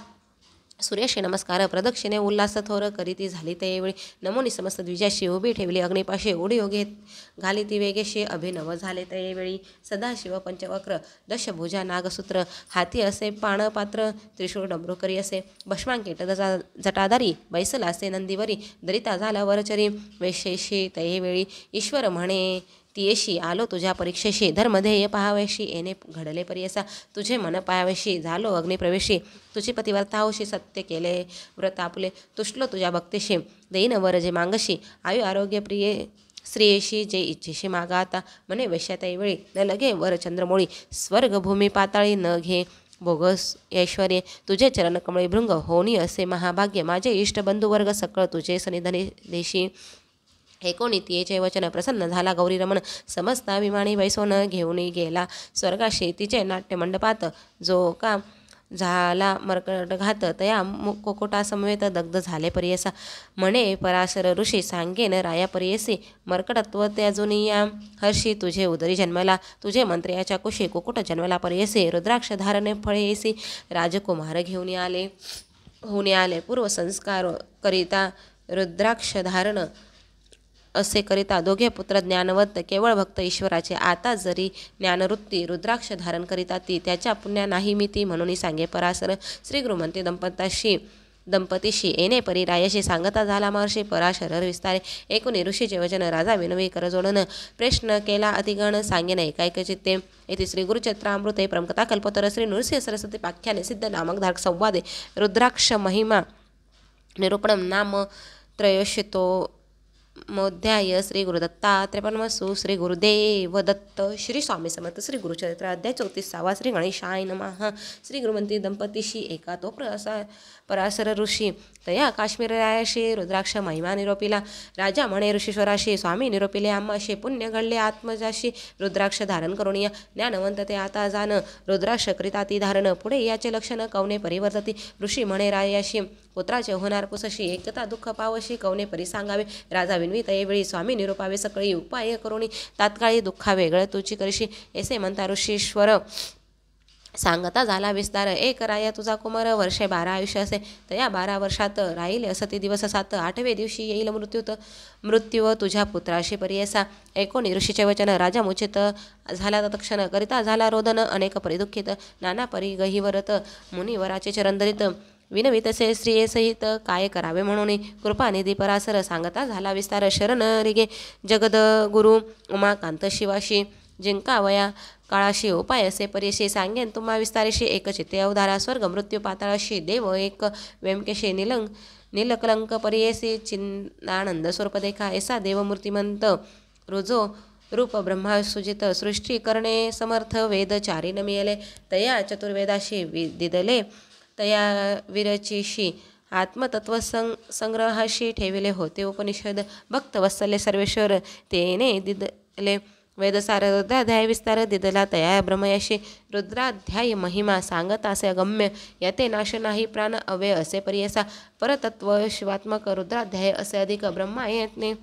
सूर्याशी नमस्कार प्रदक्षिणे उल्हास थोर करीती झाली त्यावेळी नमोनी समस्त द्विजाशी उभी ठेवली अग्निपाशी उडी घेत घाली ती वेगेशी अभिनव झाले त्यावेळी सदाशिव पंचवक्र दशभुजा नागसूत्र हाती असे पाणपात्र त्रिशूळ डमरुकरी असे भस्मांकित जटाधारी बैसला असे नंदीवरी दरिता झाला वरचरी वैश्यशी त्यावेळी ईश्वर म्हणे तियेशी आलो तुझ्या परीक्षेशी धर्मध्येय पहावेशी येणे घडले परियसा तुझे मन पाहावेशी झालो अग्निप्रवेशी तुझी पतिव्रता होशी सत्य केले व्रत आपले तुष्लो तुझ्या भक्तीशी देईन वर जे मागशी आयु आरोग्य प्रिये स्त्रियेशी जे इच्छेशी मागा आता मने वैश्याताईवेळी न लगे वर चंद्रमोळी स्वर्ग भूमी पाताळी न घे बोगस ऐश्वर्ये तुझे चरण कमळी भृंग होणी असे महाभाग्य माझे इष्ट बंधुवर्ग सकळ तुझे सनिधने देशी एकोणी तियेचे वचन प्रसन्न झाला गौरी रमण समजता विमानी बैसोन घेऊन गेला स्वर्गाशी तिचे नाट्यमंडपात जो का झाला मर्कटघात तया कोकोटा समवेत दग्ध झाले परियसा म्हणे पराशर ऋषी सांगेन राया परियसी मर्कटत्व त्याजुनिया हर्षी तुझे उदरी जन्मला तुझे मंत्र्याच्या कुशी कुकुट जन्मला परियसी रुद्राक्ष धारणे फळेसी राजकुमार घेऊन आले पूर्वसंस्कार करिता रुद्राक्ष धारण असे करिता दोघे पुत्र ज्ञानवंत केवळ भक्त ईश्वराचे आता जरी ज्ञानवृत्ती रुद्राक्ष धारण करिता ती त्याच्या पुण्या नाही मिती म्हणून सांगे पराशर श्री गुरुमंती दंपतीशी येणे परी रायाशी सांगता झाला महर्षी पराशर विस्तारे एकुणी ऋषीचे वचन राजा विनवी करजोडन प्रश्न केला अतिगण सांगेन एकाएक चित्ते येथे श्री गुरुचत्रामृते प्रमकथा कल्पतर श्री नृसिंह सरस्वती पाख्याने सिद्ध नामक धारक संवादे रुद्राक्ष महिमा निरूपणम नाम त्रयोशितो मोध्याय श्री गुरुदत्ता त्रेपन्नमसु श्री गुरुदेव दत्त श्री स्वामी समर्थ श्री गुरुचरित्र अध्याय 34 श्री गणेशाय नमः श्री गुरुमंती दंपतीशी एका तो पराशर ऋषी तया काश्मीर रायाशी रुद्राक्ष महिमा निरोपिला राजा म्हणे ऋषीश्वराशी स्वामी निरोपिले आम्हाशी पुण्य घडले आत्मजाशी रुद्राक्ष धारण करून या ज्ञानवंत ते आता जाण रुद्राक्ष करिता ती धारण पुढे याचे लक्षण कवने परिवर्तती ऋषी म्हणे रायाशी पुत्राचे होणार पुसशी एकता दुःख पावशी कवने परी सांगावे राजा विनवी तयेवेळी स्वामी निरोपावे सकळी उपाय करुणी तात्काळी दुःखा वेगळं तुची करशी ऐसे म्हणता ऋषीश्वर सांगता झाला विस्तार एक राया तुझा कुमार वर्षे 12 आयुष्य असे तया 12 वर्षात राहिले असती दिवस 7 8वे दिवशी येईल मृत्यू तुझ्या पुत्राशी परियसा एकोणी ऋषीचे वचन राजा मुचित झाला तत्क्षण करिता झाला रोदन अनेक परिदुःखित नाना परी गहिवरत मुनिवराचे चरणधरित विनवी तसे स्त्रिये सहित काय करावे म्हणून कृपानिधी पराशर सांगता झाला विस्तार शरण रिगे जगद गुरु उमाकांत शिवाशी जिंकावया काळाशी उपाय असे परिशी सांगेन तुम्हा विस्तारेशी एकचित्ते अवधारा स्वर्ग मृत्यू पाताळाशी देव एक व्यंकेशी नीलकलंक परियेसी चिन्नानंद स्वरूप देखा ऐसा देव मूर्तिमंत रुजो रूप ब्रह्मा सुजित सृष्टी करणे समर्थ वेद चारी न मिळाले तया चतुर्वेदाशी दिदले तया विरचिशी आत्मतत्व संग्रहाशी ठेविले होते उपनिषद भक्त वत्सल्य सर्वेश्वर तेने दिदले वेदसार रुद्राध्याय विस्तार दिदला तया ब्रह्मयाशी रुद्राध्याय महिमा सांगत असे अगम्य याते नाश नाही प्राण अव्यय असे पर्यसा परतत्व शिवात्मक रुद्राध्याय असे अधिक ब्रह्मायने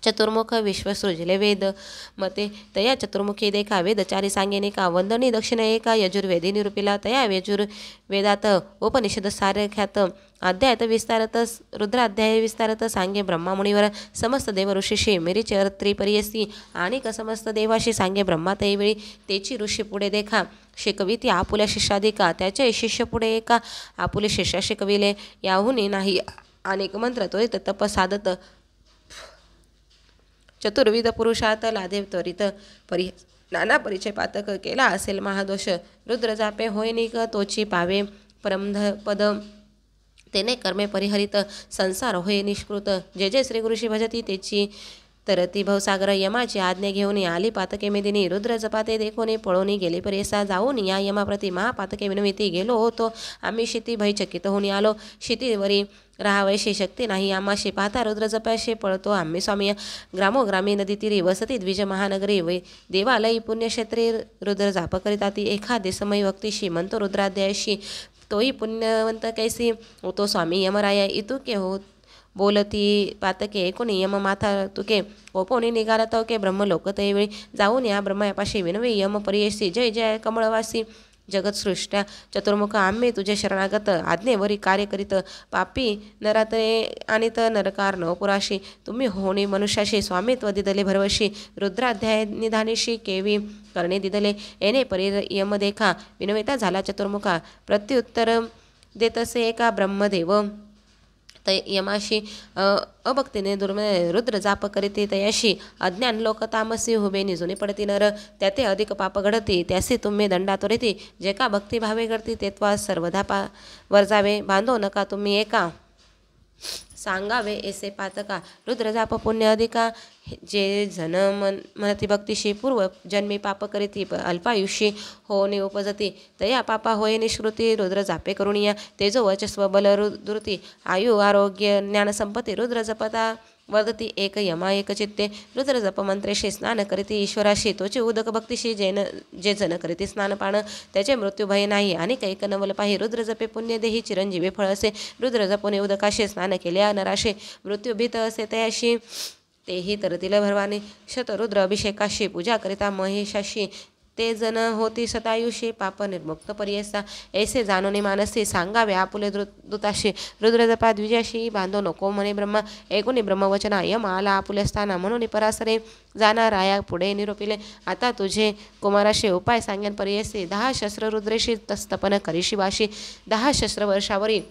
चतुर्मुख विश्व सृजले वेद मते तया चतुर्मुखी देखा वेदचारी सांगेने का वंदनी दक्षिण एका यजुर्वेदी निरूपिला तया यजुर्वेदात उपनिषद सारख्यात अध्यायत विस्तारत रुद्राध्याय विस्तारत सांगे ब्रह्मा मुनीवर समस्त देव ऋषीशी मिरीचर त्रिपर्यसी आणि समस्त देवाशी सांगे ब्रह्मा त्यावेळी तेची ऋषी पुढे देखा शिकवी ती आपुल्या शिष्याधिका त्याचे शिष्य पुढे एका आपुले शिष्या शिकविले याहुनी नाही अनेक मंत्र त्वरित तप साधत चतुर्विध पुरुषात लादे त्वरित नाना परिचय पातक केला असेल महादोष रुद्र जापे होय निक तोची पावे परमध पद तेने कर्मे परिहरित संसार होय निष्कृत जे जे श्री गुरुशी भजती तेची तरती भवसागर यमाची आज्ञा घेऊन आली पातके मेदिनी रुद्र जपाते देखोनी पळोनी गेले परेसा जाऊन या यमाप्रती महापातके विनविती गेलो होतो आम्ही शिती भयचकित होऊन आलो शितीवरी राहावयाशी शक्ती नाही आम्हाशी पाहता रुद्र जपाशी पळतो आम्ही स्वामी ग्रामोग्रामी नदी तीरी वसती द्विज महानगरी वै देवालयी पुण्यक्षेत्री रुद्र जाप करीता ती एखादे समय भक्तीशी म्हणतो रुद्राध्यायाशी तोही पुण्यवंत कैसी तो स्वामी यमराया इतुके हो बोलती पातके कोणी यम माथा तुके ओपोनी निघाला तो के ब्रह्मलोक तैवेळी जाऊन या ब्रह्मायापाशी विनवी यम परियसी जय जय कमळवासी जगतसृष्ट्या चतुर्मुख आम्ही तुझे शरणागत आज्ञेवरी कार्य करीत पापी नरातरे आणि नरकार नवपुराशी तुम्ही होणी मनुष्याशी स्वामित्व दिदले भरवशी रुद्राध्याय निधानीशी केवी करणे दिदले येणे परी यम देखा विनविता झाला चतुर्मुखा प्रत्युत्तर देतसे एका ब्रह्मदेव यमाशी अभक्तीने रुद्र जाप करीते तयाशी अज्ञान लोक तामसी हुबे निजुनी पडती नर त्याते अधिक पाप घडती त्यासी तुम्ही दंडा त्वरिती जे का भक्तिभावे घडती तेत्वा सर्वदा वर जावे बांधो नका तुम्ही एका सांगावे ऐसे पातका रुद्र जाप पुण्य अधिका जे जन मनती भक्तीशी पूर्व जन्मी पाप करीती अल्पायुषी होणे उपजती तया पापा होय निष्कृती रुद्र जापे करुणिया तेजो वचस्व बल दुर्ती आयु आरोग्य ज्ञानसंपत्ती रुद्र जपता वर्धती एक यमा एक चित्ते रुद्र जप मंत्रेशी स्नान करीती ईश्वराशी तोचे उदक भक्तीशी जे जन करीती स्नानपान त्याचे मृत्यू भय नाही आणि कैक नवल पाही रुद्र जपे पुण्य देही चिरंजीवी फळ असे रुद्र जपोने उदकाशी स्नान केल्या नराशे मृत्यू भीत असे तयाशी तेही तरतील भरवाने शतरुद्र अभिषेकाशी पूजा करिता महेशाशी ते जन होती सतायुषी पाप निर्मुक्त पर्यसा ऐसे जानोने मानसी सांगावे आपुले दूताशी रुद्रजपा द्विजाशी बांधो नको म्हणे ब्रह्मा ऐकुनी ब्रह्मवचना यम आला आपुले स्थाना म्हणून परासरे जाणार आया पुढे निरोपिले आता तुझे कुमाराशी उपाय सांगेन पर्यसी 10 शस्त्र रुद्रेशी तस्तपन करीशी वाशी 10 शस्त्र वर्षावरी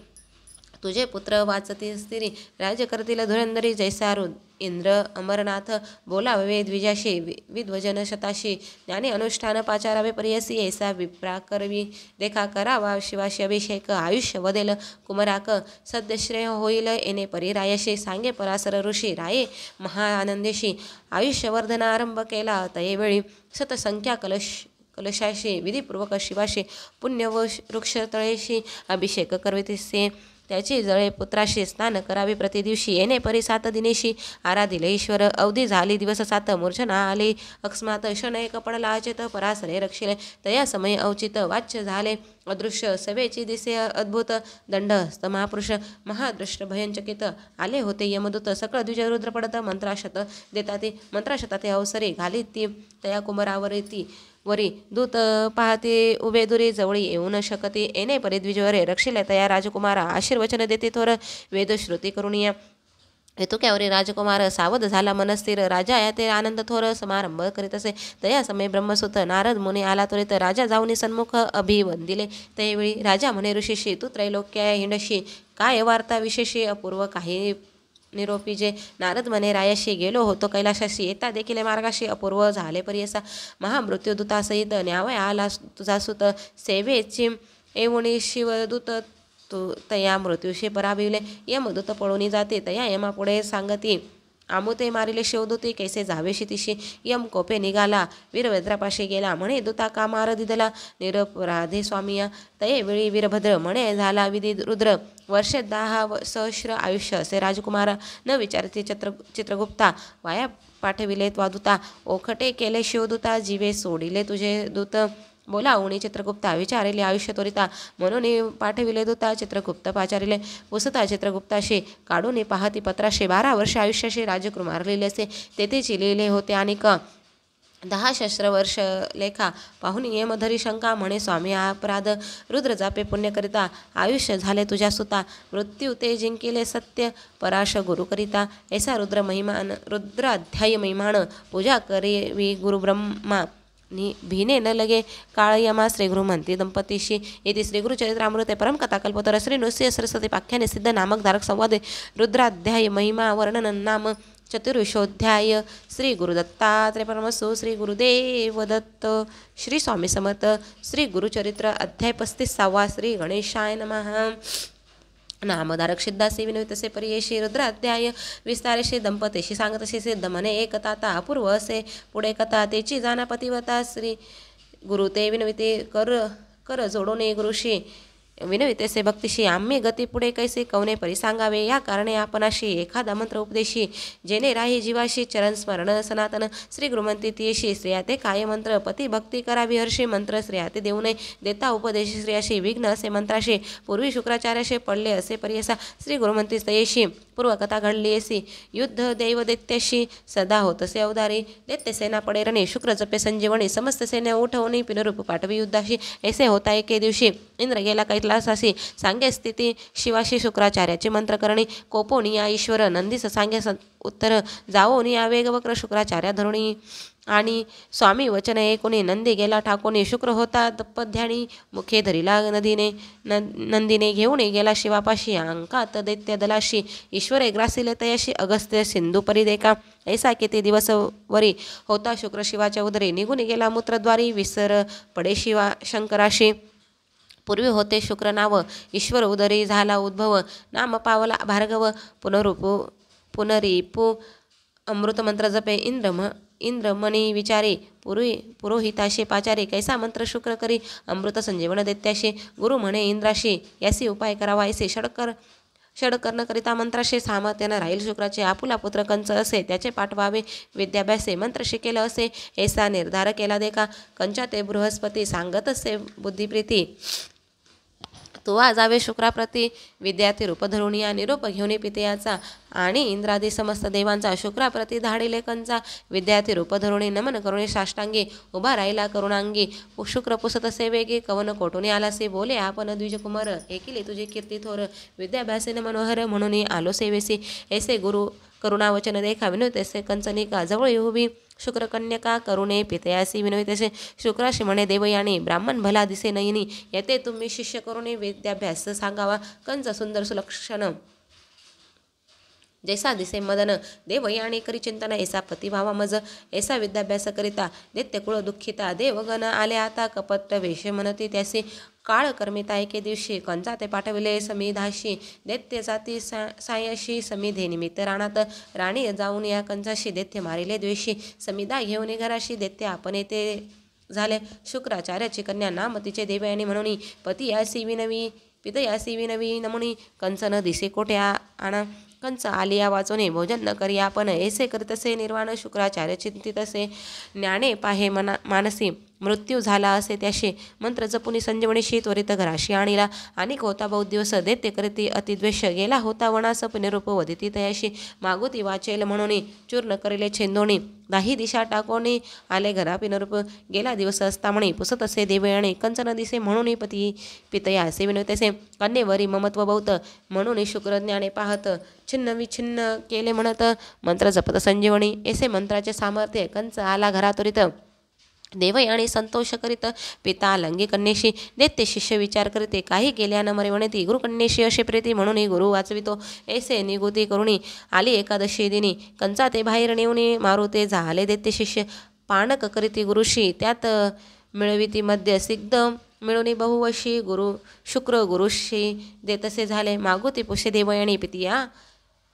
तुझे पुत्र वाचती स्थिरी राज्य करतील धुरंधरी जैसा इंद्र अमरनाथ बोलावे द्विजाशी विद्वजन शताशी ज्ञानी अनुष्ठान पाचारावे पर्यसी ऐसा विप्रा करवी देखा करावा शिवाशी अभिषेक आयुष्य वदेल कुमराक सद्यश्रेय होईल येणे परिरायशी सांगे परासर ऋषी राये महाआनंदेशी आयुष्यवर्धन आरंभ केला तयेवेळी शतसंख्या कलशाशी विधिपूर्वक शिवाशी पुण्य व वृक्षतळेशी अभिषेक करवितसे त्याची जळे पुत्राशी स्नान करावे प्रतिदिवशी येणे परी 7 दिनेशी आराधिले ईश्वर अवधी झाली दिवस 7 मूर्छना आली अकस्मात शनैक पडला अचेत परासरे रक्षिले तया समय औचित वाच्य झाले अदृश्य सवेची दिसे अद्भुत दंड हस्त महापुरुष महादृष्ट भयंचकित आले होते यमदूत सकळ द्विज रुद्र पडत मंत्राशत देताती मंत्राशताते अवसरे घाली ती तया कुमारावर ती वरी दूत पाहते उभे दुरी जवळी येऊ न शकते येणे परी द्विजवरे रक्षिले तया राजकुमारा आशीर्वचन देते थोर वेदश्रुती करुणिया हेतुक्यावरी राजकुमार सावध झाला मनस्थिर राजा या ते आनंद थोर समारंभ करीत असे तया समय ब्रह्मसुत नारद मुनी आला त्वरित राजा जाऊनी सन्मुख अभिवंदिले त्यावेळी राजा म्हणे ऋषीशी तू त्रैलोक्या हिंडशी काय वार्ता विशेषी अपूर्व काही निरोपी जे नारद म्हणे रायाशी गेलो होतो कैलाशाशी येता देखील मार्गाशी अपूर्व झाले पर्यसा महामृत्यूदूतासहित न्यावया आला तुझा सुत सेवेची एवणी शिवदूत तू तया मृत्यूशी पराभिवले यमदूत पळून जाते तया यमापुढे सांगती आमुते मारिले शिवदूते कैसे जावे शितीशी यम कोपे निघाला वीरभद्रापाशी गेला म्हणे दूता कामार दिदला निरपराधे स्वामिया तये वेळी वीरभद्र म्हणे झाला विधी रुद्र वर्षे 10 सहस्र आयुष्य असे राजकुमार न विचारते चित्रगुप्ता वाया पाठविले त्वादूता ओखटे केले शिवदूता जीवे सोडिले तुझे दूत बोला उणी चित्रगुप्ता विचारिले आयुष्य त्वरिता म्हणून पाठविले दूता चित्रगुप्त पाचारिले पुसता चित्रगुप्ताशी काढून पाहती पत्राशे 12 वर्ष आयुष्याशी राजकुमार लिहिले असे तेथेची लिहिले होते आणि 10 सहस्र वर्ष लेखा पाहुणी येमधरी शंका म्हणे स्वामी अपराध रुद्र जापे पुण्यकरिता आयुष्य झाले तुझ्या सुता मृत्यू ते जिंकिले सत्य पराश गुरु करिता ऐसा रुद्र अध्याय महिमान पूजा करी गुरु ब्रह्मा भीने न लगे काळयमा श्री गुरु म्हणती दंपतीशी येथे श्री गुरु चरित्रामृत परमकथा कल्पतर श्री नृसिंह सरस्वती पाख्याने सिद्ध नामक धारक संवादे रुद्राध्याय महिमा वर्णन नाम चतुर्विशोध्याय श्री गुरुदत्तात्रय परमसो श्री गुरुदेव दत्त श्री स्वामी समर्थ श्री गुरुचरित्र अध्याय 35 श्री गणेशाय नमः नामधारक सिद्धासी विनवितसे परियेशी रुद्राध्याय विस्तारेशी दंपतीशी सांगतशी सिद्ध म्हणे एक ताता अपूर्व असे पुढे कथा तेची जाना पतिवता श्री गुरु ते विनविते कर जोडोने गुरुशी विनवितेसे भक्तीशी आम्ही गती पुढे कैसे कवने परी सांगावे या कारणे आपणाशी एखादा मंत्र उपदेशी जेणे राही जीवाशी चरण स्मरण सनातन श्री गुरुमंती तियेशी श्रेयाते काय मंत्र पती भक्ती करावी हर्षी मंत्र श्रेयाते देऊ नये देता उपदेशी श्रेयाशी विघ्न असे मंत्राशी पूर्वी शुक्राचार्याशी पडले असे परियसा श्री गुरुमंती तयेशी पूर्वकथा घडली असी युद्ध दैव दैत्याशी सदा होतसे अवधारी दैत्य सेना पडे रणे शुक्र जपे संजीवनी समस्त सेना उठवणी पिनरूप पाठवी युद्धाशी ऐसे होता एके दिवशी इंद्र गेला कैलासासी सांगे स्थिती शिवाशी शुक्राचार्याची मंत्र करणी कोपोनी या ईश्वर नंदीस सांगे उत्तर जावोनी या वेगवक्र शुक्राचार्या धरुणी आणि स्वामी वचन ऐकोनी नंदी गेला ठाकोनी शुक्र होता तपध्यानी मुखे धरिला नंदीने घेऊन गेला शिवापाशी अंकात दैत्य दलाशी ईश्वरे ग्रासिले तयाशी अगस्त्य सिंधू परिदेका ऐसा किती दिवस वरी होता शुक्र शिवाच्या उदरी निघून गेला मूत्रद्वारी विसर पडे शिवा शंकराशी पूर्वी होते शुक्र नाव ईश्वर उदरी झाला उद्भव नाम पावला भार्गव पुनरिपू अमृत मंत्र जपे इंद्रमणी विचारी पुरोहिताशी पाचारी कैसा मंत्र शुक्र करी अमृत संजीवन दैत्याशी गुरु म्हणे इंद्राशी यासी उपाय करावा ऐसे षडकर्ण करिता मंत्राशी सामर्थ्यानं राहील शुक्राचे आपुला पुत्र कंच असे त्याचे पाठवावे विद्याभ्यासे मंत्र शिकेल असे ऐसा निर्धार केला देखा कंचा ते बृहस्पती सांगत असे बुद्धिप्रीती तुवा जावे शुक्राप्रती विद्यार्थी रूप धरून या निरोप घेऊन पितयाचा आणि इंद्रादी समस्त देवांचा शुक्राप्रती धाडिले कंचा विद्यार्थी रूप धरून नमन करुणे साष्टांगी उभा राहिला करुणांगी शुक्र पुसत असे वेगे कवन कोटून आलासे बोले आपण द्विजकुमार ऐकिले तुझे कीर्ती थोर विद्याभ्यासेन मनोहर म्हणून आलो सेवेसी ऐसे गुरु करुणावचन देखा विनोतेसे कंचनिका जवळ उभी शुक्रकन्यका करुणे पितयासी विनवितेसे शुक्राशी म्हणे देवयानी ब्राह्मण भला दिसे नयनी येते तुम्ही शिष्य करुणे विद्याभ्यास सांगावा कंच सुंदर सुलक्षण जैसा दिसे मदन देवयानी करी चिंतन ऐसा पतिभावा मज ऐसा विद्याभ्यास करिता दैत्य कुळ दुःखिता देवगण आले आता कपट वेश म्हणती त्यासी काळ कर्मिता एके दिवशी कंचा ते पाठविले समिधाशी दैत्य जाती सायाशी समिधे निमित्त राणात राणी जाऊन या कंचाशी दैत्य मारिले द्वेषी समिधा घेऊन घराशी दैत्य आपण येते झाले शुक्राचार्याची कन्या नाम तिचे देवयानी म्हणून पती यासी विनवी पित यासी विनवी नमुनी कंच न दिसे कोठे आणा कंच आलिया वाचोने भोजन न करी आपण ऐसे करीतसे निर्वाण शुक्राचार्य चिंतित असे ज्ञाने पाहे मानसी मृत्यू झाला असे त्याशी मंत्र जपुनी संजीवनीशी त्वरित घराशी आणिला आणि होता बहुत दिवस दैत्य करीती अतिद्वेष गेला होता वनास निरूप वदिती तयाशी मागुती वाचेल म्हणून चूर्ण करिले छेंदोणी दाही दिशा टाकोणी आले घरा पिनरूप गेला दिवस असता म्हणे पुसत असे देवयाने कंचन दिसे म्हणून पती पितया असे विनवतेसे कन्येवरी ममत्व बहुत म्हणून शुक्रज्ञाने पाहत छिन्न विछिन्न केले म्हणत मंत्र जपत संजीवनी ऐसे मंत्राचे सामर्थ्य कंच आला घरातुरित देवयानी संतोष करीत पिता लंगी कन्येशी दैत्य शिष्य विचार करीते काही केल्यान मरे म्हणती गुरुकन्येशी असे प्रीती म्हणून गुरु वाचवितो ऐसे निगुती करुणी आली एकादशी दिनी कंचा ते बाहेर नेऊन मारुते झाले दैत्य शिष्य पाणक करीती गुरुशी त्यात मिळविती मध्य सिग्ध मिळवणी बहुवशी शुक्र गुरुशी देतसे झाले मागुती पुषे देवयानी पितिया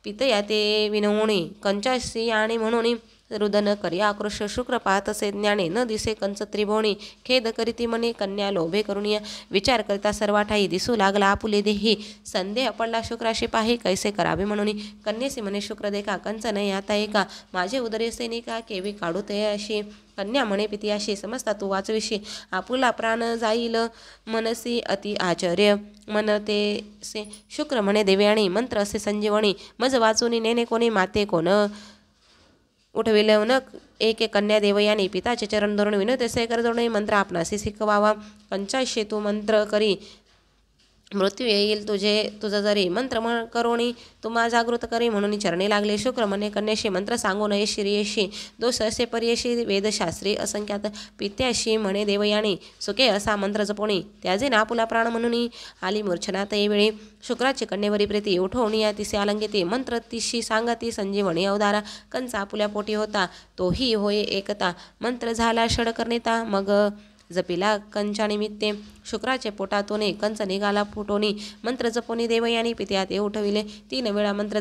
पितया ते विनवणी कंचाशी आणि म्हणून रुदन करी आक्रोश शुक्र पाहत असे ज्ञाने न दिसे कंच त्रिभुवनी खेद करीती मने कन्या लोभे करुणिया विचार करता सर्वा ठाई दिसू लागला आपुले देही संदेह पडला शुक्राशी पाही कैसे करावे म्हणून कन्येसी म्हणे शुक्र देखा कंच नाही आता एका माझे उदरे सैनिका केवी काढू ते अशी कन्या म्हणे पितियाशी समजता तू वाचविशी आपुला प्राण जाईल मनसी अति आश्चर्य म्हणते से शुक्र म्हणे देव्याणी मंत्र असे संजीवनी मज वाचून नेने कोणी माते कोण उठविलवनक एक कन्या देवयानी पिताचे चरण धरून विनोद असे कर जोडणे मंत्र आपणासी शिकवावा पंचाशे तू मंत्र करी मृत्यू येईल तुझं जरी मंत्र करोणी तुम्हा जागृत करी म्हणून चरणी लागले शुक्र म्हणे कन्याशी मंत्र सांगू नये श्रीयशी दोष असे पर्यशी वेदशास्त्री असंख्यात पित्याशी म्हणे देवयानी सुखे असा मंत्र जपोणी त्याचे नापुला प्राण म्हणून आली मूर्छनात वेळी शुक्राची कन्येवरी प्रीती उठवणी या तिसे आलंगिती मंत्र तिशी सांगती संजीवनी अवतारा कंच आपुल्या पोटी होता तोही होय एकता मंत्र झाला षड करनेता मग जपिला कंचा निमित्ते शुक्राचे पोटातून कंच निघाला फुटोनी मंत्र जपोनी देवयानी पित्या ते उठविले 3 वेळा मंत्र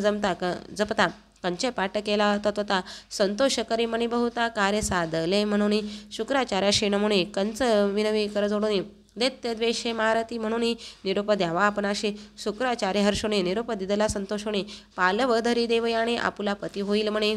जपता कंचे पाठ केला तत्वता संतोष करी मनी बहुता कार्य साधले म्हणून शुक्राचार्याशी नमुनी कंच विनवी कर जोडून दैत्य द्वेषे मारती म्हणून निरोप द्यावा आपणाशी शुक्राचार्य हर्षोने निरोप दिदला संतोषोने पालव धरी देवयाने आपुला पती होईल म्हणे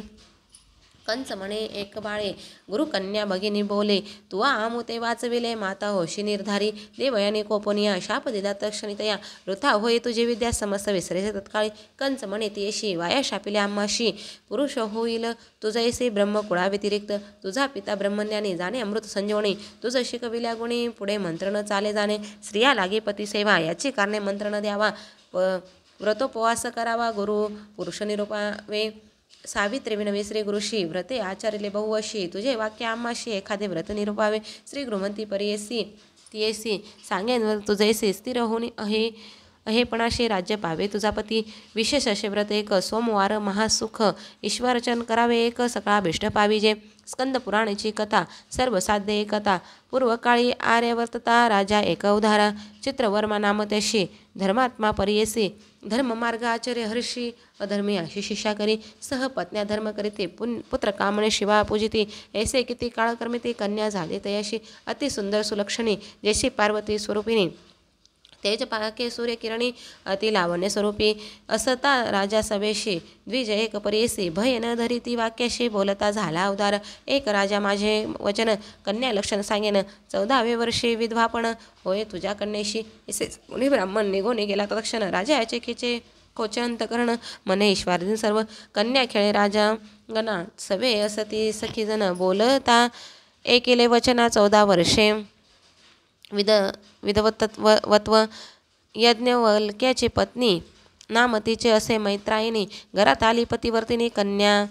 कंच म्हणे एक बाळे गुरु कन्या भगिनी बोले तुवा आमुते वाचविले माता होशी निर्धारी देवयाने कोपनिया शाप दिला तक्षणितया वृथा होय तुझी विद्या समस्त विसरेसे तत्काळी कंच म्हणे तियशी वाया शापिले आम्हाशी पुरुष होईल तुझैसे ब्रह्मकुळा व्यतिरिक्त तुझा पिता ब्रह्मज्ञानी जाणे अमृत संजीवनी तुझ शिकविल्या गुणी पुढे मंत्र न चाले जाणे स्त्रिया लागे पती सेवा याची कारणे मंत्र न द्यावा व्रतोपवास करावा गुरु पुरुष निरूपावे सावित्री विनवे श्री गुरुशी व्रते आचार्यले बहुअशी तुझे वाक्य आम्हाशी एखादे व्रत निरूपावे श्री गृहमंती परियसी तियेसी सांगेन तुझैसे स्थिर होणे अहेपणाशी राज्य पावे तुझा पती विशेष असे व्रत एक सोमवार महासुख ईश्वरचन करावे एक सकाळाभिष्ट पाविजे स्कंद पुराणाची कथा सर्वसाध्य एकता पूर्वकाळी आर्यवर्तता राजा एक उधारा चित्रवर्मा नाम त्याशी धर्मात्मा परियसी धर्म मार्ग आचार्य हर्षी अधर्मी अशी शिष्या करी सहपत्न्या धर्म करीते पुत्र कामणे शिवा पूजिती ऐसे किती काळ कर्मिते कन्या झाले तयाशी अति सुंदर सुलक्षणी जैशी पार्वती स्वरूपिणी तेज पाके सूर्यकिरणी अति लावण्य स्वरूपी असता राजा सभेशी द्विज एक परियसी भय न धरिती वाक्याशी बोलता झाला अवतार एक राजा माझे वचन कन्या लक्षण सांगेन 14वे वर्षी विधवापण होय तुझ्या कन्येशी असे मुनी ब्राह्मण निघून गेला तत्क्षण राजा याचे खिचे खोचंत कर्ण मने ईश्वरदिन सर्व कन्या खेळे राजा गणा सभे असती सखीजन बोलता एकेले वचना 14 वर्षे विधवत्व यज्ञवल्क्याची पत्नी नाम तिचे असे मैत्रायिनी घरात आली पतिवर्तिनी कन्या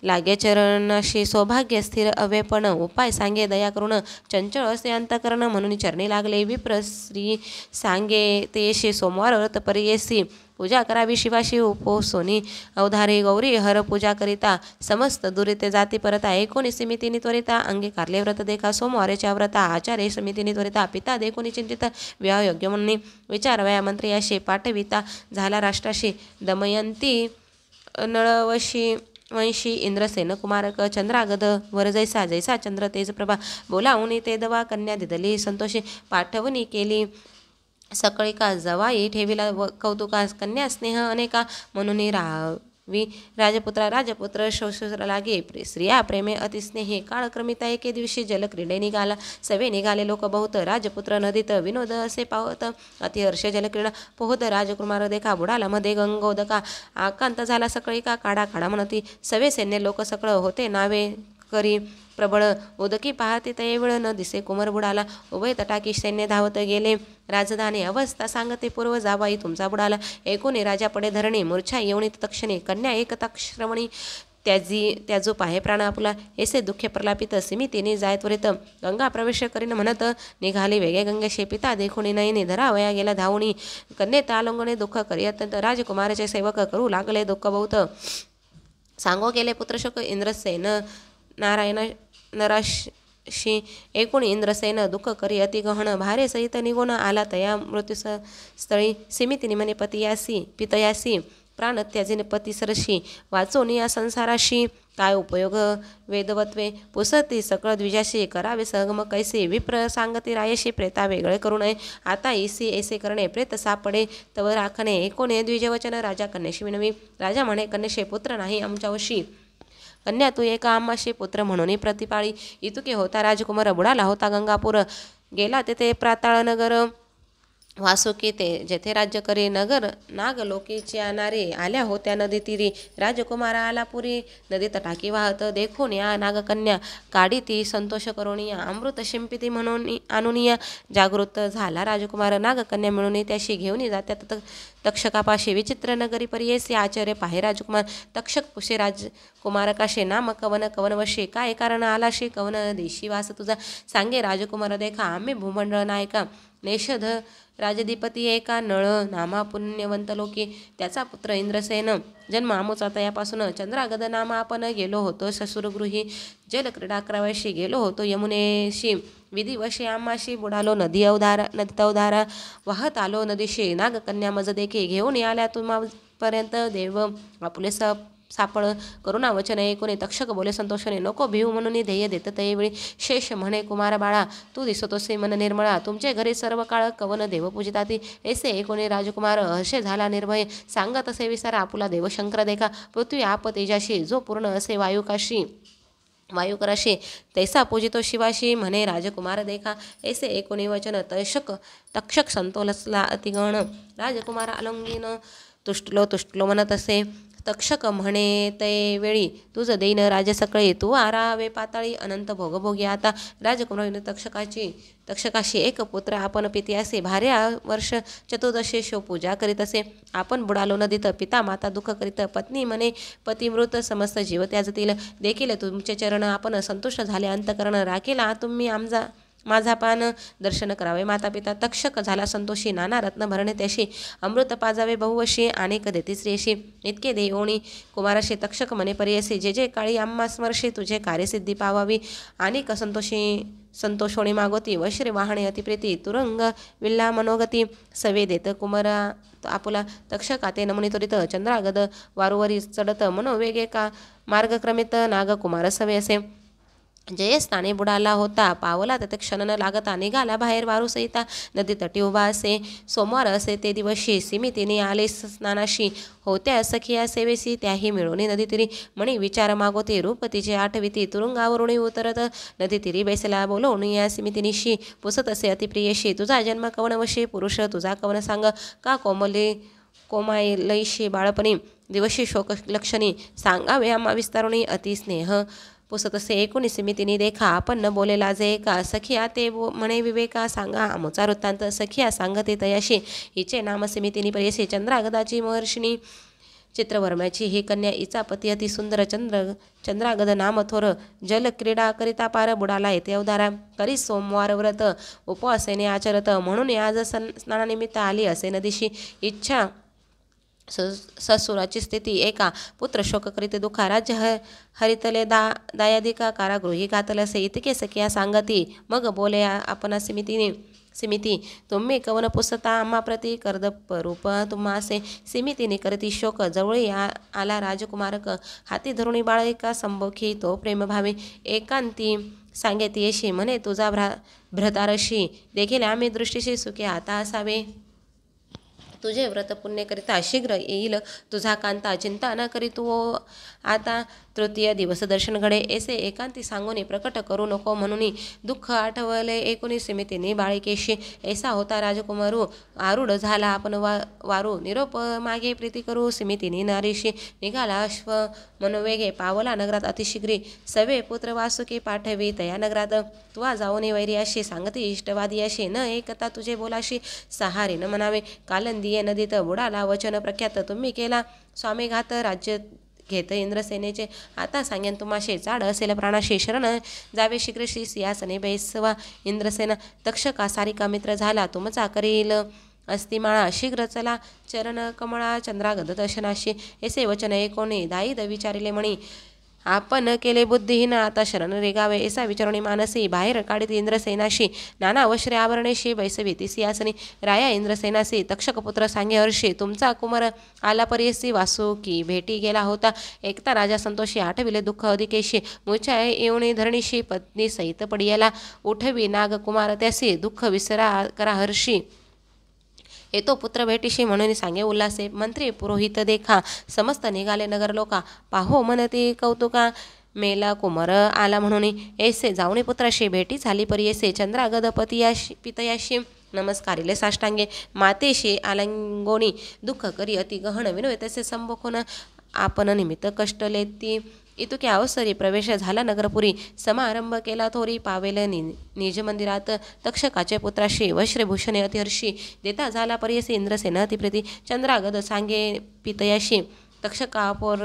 लागे चरणाशी सौभाग्य स्थिर अवेपण उपाय सांगे दया करून चंचळ असे अंतकरण म्हणून चरणी लागले विप्र श्री सांगे तेशी सोमवार व्रत परियेसी पूजा करावी शिवाशी उपोसोनी अवधारी गौरी हर पूजा करिता समस्त दुरिते जाती परता 19 समितीनी त्वरिता अंगीकारले व्रत देखा सोमवारेच्या व्रता आचार्य समितीनी त्वरिता पिता देखोनी चिंतित विवाह योग्य म्हणून विचारवया मंत्री याशी पाठविता झाला राष्ट्राशी दमयंती नळवशी वंशी इंद्रसेन कुमारक चंद्रागद वर जैसा जैसा चंद्र तेज प्रभा बोलावून ते दवा कन्या दिदली संतोषी पाठवणी केली सकळिका जवाई ठेविला कौतुका कन्या स्नेह अनेका म्हणून राहावी राजपुत्र शोषुर लागे स्त्रिया प्रेमे अतिस्नेही काळक्रमिता एके दिवशी जलक्रीडे निघाला सवे निघाले लोक बहुत राजपुत्र नदीत विनोद असे पावत अतिहर्ष जलक्रीडा पोहत राजकुमार देखा बुडाला मध्ये गंगोदका आकांत झाला सकळिका काढा काढा म्हणती सवे सैन्य लोक सकळ होते नावे करी प्रबळ उदकी पाहते तयवेळ न दिसे कुमर बुडाला उभय तटाकी सैन्य धावत गेले राजधानी अवस्था सांगते पूर्व जावाई तुमचा बुडाला एकोणी राजा पडे धरणी मूर्छा येवणी तक्षणी कन्या एकता श्रवणी त्याजो पाहे प्राण आपुला ऐसे दुःखे प्रलापित सिमितीने जाय त्वरित गंगा प्रवेश करीन म्हणत निघाली वेगे गंगेशी पिता देखुणी नयनी धरावया गेला धावणी कन्येत आलोंगणे दुःख करी अत्यंत राजकुमाराचे सेवक करू लागले दुःख बहुत सांगो गेले पुत्रशोक इंद्रसेन नारायण नराशी एकूण इंद्रसेन दुःख करी अति गहन भारे सहित निगुण आला तया मृत्यू स्थळी सिमिती निमने पतियासी पितयासी प्राण त्याजिन पती सरशी वाचून या संसाराशी काय उपयोग वेदवत्वे पुसती सकळ द्विजाशी करावे सहगम कैसे विप्र सांगती रायशी प्रेता वेगळे करू नये आता इसी ऐसे करणे प्रेत सापडे तव राखणे कोणे द्विजवचन राजा कन्याशी विनवी राजा म्हणे कन्येशे पुत्र नाही आमच्यावशी कन्या तू एका आम्हाशी पुत्र म्हणून प्रतिपाळी इतुके होता राजकुमार बुडाला होता गंगापूर गेला तेथे प्राताळ नगर वासुकी ते जेथे राज्य करी नगर नाग लोकीच्या नारी आल्या होत्या नदी तीरी राजकुमार आला पुरी नदी तटाकी वाहत देखून या नागकन्या काढी ती संतोष करून या अमृत शिंपिती म्हणून आणून या जागृत झाला राजकुमार नागकन्या मिळून त्याशी घेऊन जात्यात तक्षकापाशी विचित्र नगरी परियेसी आचार्य पाहे राजकुमार तक्षक पुषे राजकुमारकाशे नाम कवन कवनवशी काय कारण आलाशी कवन देशी वास तुझा सांगे राजकुमार देखा आम्ही भूमंडळ नायका नेषध राजधिपती एका नळ नामा पुण्यवंत लोकी त्याचा पुत्र इंद्रसेन जन्म आमोचा तयापासून चंद्रागद नामा आपण गेलो होतो ससुरगृही जलक्रीडा कराव्याशी गेलो होतो यमुनेशी विधिवशी आम्हाशी बुडालो नदी अवधारा वाहत आलो नदीशी नागकन्या मज देखी घेऊन आल्या तुम्हापर्यंत देव आपुले सापळ करुणा वचन ऐकून तक्षक बोले संतोषने नको भिऊ म्हणून ध्येय देत तयवेळी शेष म्हणे कुमार बाळा तू दिसतोसे मन निर्मळा तुमचे घरी सर्व काळ कवन देव पूजिताती ऐसे ऐकोने राजकुमार हर्षे झाला निर्भय सांगत असे विसारा आपुला देव शंकर देखा पृथ्वी आप तेजाशी जो पूर्ण असे वायुकराशी तैसा पूजितो शिवाशी म्हणे राजकुमार देखा ऐसे ऐकोने वचन तक्षक संतोलसला अतिगण राजकुमार अलंगीन तुष्टलो म्हणत असे तक्षक म्हणे तै वेळी तुझ देईन राजसकळे तू आरावे पाताळी अनंत भोगभोगी आता राजकुमार तक्षकाशी एक पुत्र आपण पिती असे भार्या वर्ष चतुर्दशी शो पूजा करीत असे आपण बुडालो नदीत पिता माता दुःख करीत पत्नी म्हणे पतिमृत समस्त जीव त्याजतील देखील तुमचे चरण आपण संतुष्ट झाले अंतकरण राखेला तुम्ही माझा पान दर्शन करावे माता पिता तक्षक झाला संतोषी नाना रत्न भरणे त्याशी अमृत पाजावे बहुवशी अनेक देती श्रेयशी इतके देवोणी कुमाराशी तक्षक म्हणे परियसी जे जे काळी आम्हा स्मर्शी तुझे कार्यसिद्धी पावावी अनेक संतोषोणी मागोती वश्री वाहणे अतिप्रीती तुरंग विल्ला मनोगती सवे देत कुमारा आपुला तक्षक आते नमुनी त्वरित चंद्रागद वारुवरी चढत मनोवेगे का मार्गक्रमित नागकुमार सवे असे जय स्थाने बुडाला होता पावला तेथे क्षण न लागता निघाला बाहेर वारू सहिता नदी तटी उभा असे सोमवार असे ते दिवशी सिमितीने आले स्नानाशी होत्या सखिया सेवेसी त्याही मिळून नदी तिरी म्हणी विचार मागोते रूप तिचे आठविती तुरुंगावरुणी उतरत नदी तिरी बैसला बोलवून या सिमितीनिशी पुसत असे अतिप्रियशी तुझा जन्म कवनवशी पुरुष तुझा कवन सांग का कोमायलैशी बाळपणी दिवशी शोक लक्षणी सांगावे आम्हा विस्तारुणी अतिस्नेह पुसत असे एकूण सिमितीने देखा आपण न बोलेला जे का सखिया ते म्हणे विवेका सांगा आमचा वृत्तांत सखिया सांगते तयाशी हिचे नाम सिमितीनी परियशी चंद्रागदाची महर्षिणी चित्रवर्म्याची ही कन्या हिचा पती अति सुंदर चंद्रागद नाम थोर जल क्रीडा करिता पार बुडाला येथे अवधारा करी सोमवार व्रत उपवासेने आचरत म्हणून आज स्नानानिमित्त आली असे नदीशी इच्छा ससुराची स्थिती एका पुत्र शोक करीत दुःखा राज्य हरितले दायाधिका कारागृही घातले असे इतके सखिया सांगती मग बोले आपण सिमिती तुम्ही कवन पुसता आम्हा प्रती कर्दप रूप तुम्हा असे सिमितीने करती शोक जवळी आला राजकुमारक हाती धरुणी बाळिका संभोखी तो प्रेमभावे एकांती सांगेती येशी म्हणे तुझा भ्रतारशी देखील आम्ही दृष्टीशी सुखी आता असावे तुझे व्रत पुण्यकरिता शीघ्र येईल तुझा कांता चिंता न करी तू आता तृतीय दिवस दर्शन घडे ऐसे एकांती सांगून प्रकट करू नको म्हणून दुःख आठवले एकोणी समितीने बाळिकेशी ऐसा होता राजकुमारू आरूढ झाला आपण वारू निरोप मागे प्रीती करू समितीने नारीशी निघाला अश्व मनोवेगे पावला नगरात अतिशीघ्री सवे पुत्र वासुकी पाठवी तया नगरात तुवा जाऊन वैरी अशी सांगती इष्टवादी अशी न एकता तुझे बोलाशी सहारे न म्हणावे कालंदीये नदीत बुडाला वचन प्रख्यात तुम्ही केला स्वामी घात राज्य घेत इंद्रसेनेचे आता सांगेन तुम्हाशे चाड असेल प्राणाशी शरण जावे शीघ्रशी सियासने बैसवा इंद्रसेना तक्षका सारिका मित्र झाला तुमचा करील अस्तिमाळा शीघ्र चला चरण कमळा चंद्रागद दर्शनाशी ऐसे वचन ऐकोणे दाईद विचारिले म्हणी आपण केले बुद्धिहीन आता शरण रेगावे ऐसा विचारुणी मानसी बाहेर काढीत इंद्रसेनाशी नाना अवश्रे आवरणेशी वैसवी सिंहासनी राया इंद्रसेनासी तक्षकपुत्र सांगे हर्षी तुमचा कुमार आला परियसी वासुकी भेटी गेला होता एकता राजा संतोषी आठविले दुःख अधिकेशी मुच्या येऊणी धरणीशी पत्नी सहित पडियाला उठवी नागकुमार त्यासी दुःख विसरा करा हर्षी येतो पुत्र भेटीशी म्हणून सांगे उल्हासे मंत्री पुरोहित देखा समस्त निघाले नगर लोका पाहो मनती कौतुका मेला कुमार आला म्हणून ऐसे जाऊनी पुत्राशी भेटी झाली परियसे चंद्रागद पतियाशी पितयाशी नमस्कारिले साष्टांगे मातेशी आलंगोणी दुःख करी अति गहन विनोय तसे संबोखून आपण निमित्त कष्ट लेती इतुके अवसरी प्रवेश झाला नगरपुरी समारंभ केला थोरी पावेल निज मंदिरात तक्षकाचे पुत्राशी वश्रभूषणे अतिहर्षी देता झाला परियसी इंद्रसेन अतिप्रीती चंद्रागद सांगे पितयाशी तक्षकापोर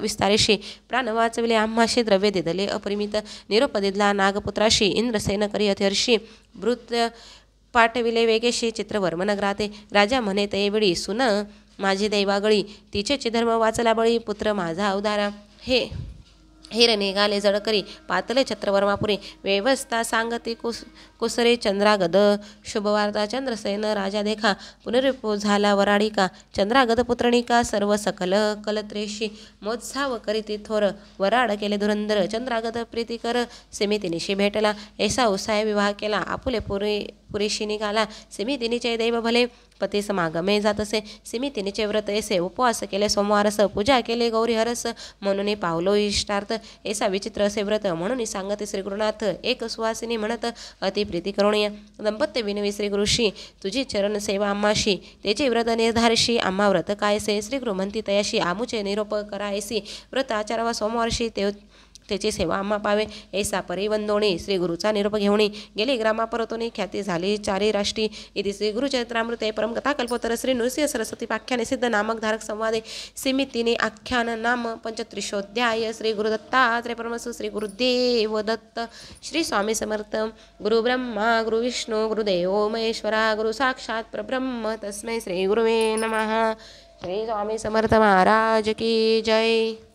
विस्तारेशी प्राण वाचविले आम्हाशी द्रव्य दिदले अपरिमित निरोप दिदला नागपुत्राशी इंद्रसेन करी अतिहर्षी वृत्त पाठविले वेगेशी चित्रवर्मन ग्राते राजा म्हणे ते वेळी सुन माझी दैवागळी तिचे चिधर्म वाचला बळी पुत्र माझा अवधारा हे हिर निघाले जडकरी पातले छत्रवर्मापुरी व्यवस्था सांगती कुसरे चंद्रागद शुभवार्ता चंद्रसेन राजा देखा पुनरुपो झाला वराडिका चंद्रागद पुत्रणिका सर्व सकल कलत्रेशी मोत्साव करीती थोर वराड केले धुरंधर चंद्रागद प्रीतिकर सिमितिनिशी भेटला ऐसा उसाय विवाह केला आपुले पुरेशी निघाला सिमितिनीचे दैव भले पती समागमे जातसे सिमितिनीचे व्रत ऐसे उपवास केले सोमवारस पूजा केले गौरी हरस म्हणून पावलो इष्टार्थ ऐसा विचित्र असे व्रत म्हणून सांगते श्री गुरुनाथ एक सुवासिनी म्हणत अति प्रीती करुणीय दंपत्य विनवी श्री गुरुशी तुझी चरण सेवा आम्हाशी त्याचे व्रत निर्धारशी आम्हा व्रत कायसे श्री गुरु म्हणती तयाशी आमुचे निरोप करायसी व्रत आचारावा सोमवारशी त्याची सेवा आम्हा पावे ऐसा परिवंदोणी श्री गुरुचा निरोप घेऊणी गेली ग्रामा परतोनी ख्याती झाली चारी राष्ट्री इति श्री गुरुचरित्रामृते परम कथा कल्पोत्तर श्री नृसिंह सरस्वती पाख्याने सिद्ध नामक धारक संवादे सिमितीने आख्यान नाम पंचत्रिशोध्याय श्री गुरुदत्तात्रय परमहंस श्री गुरुदेव दत्त श्री स्वामी समर्थ गुरु ब्रह्मा गुरु विष्णू गुरुदेव महेश्वरा गुरु साक्षात परब्रह्म तस्मै श्री गुरुवे नमः श्री स्वामी समर्थ महाराज की जय।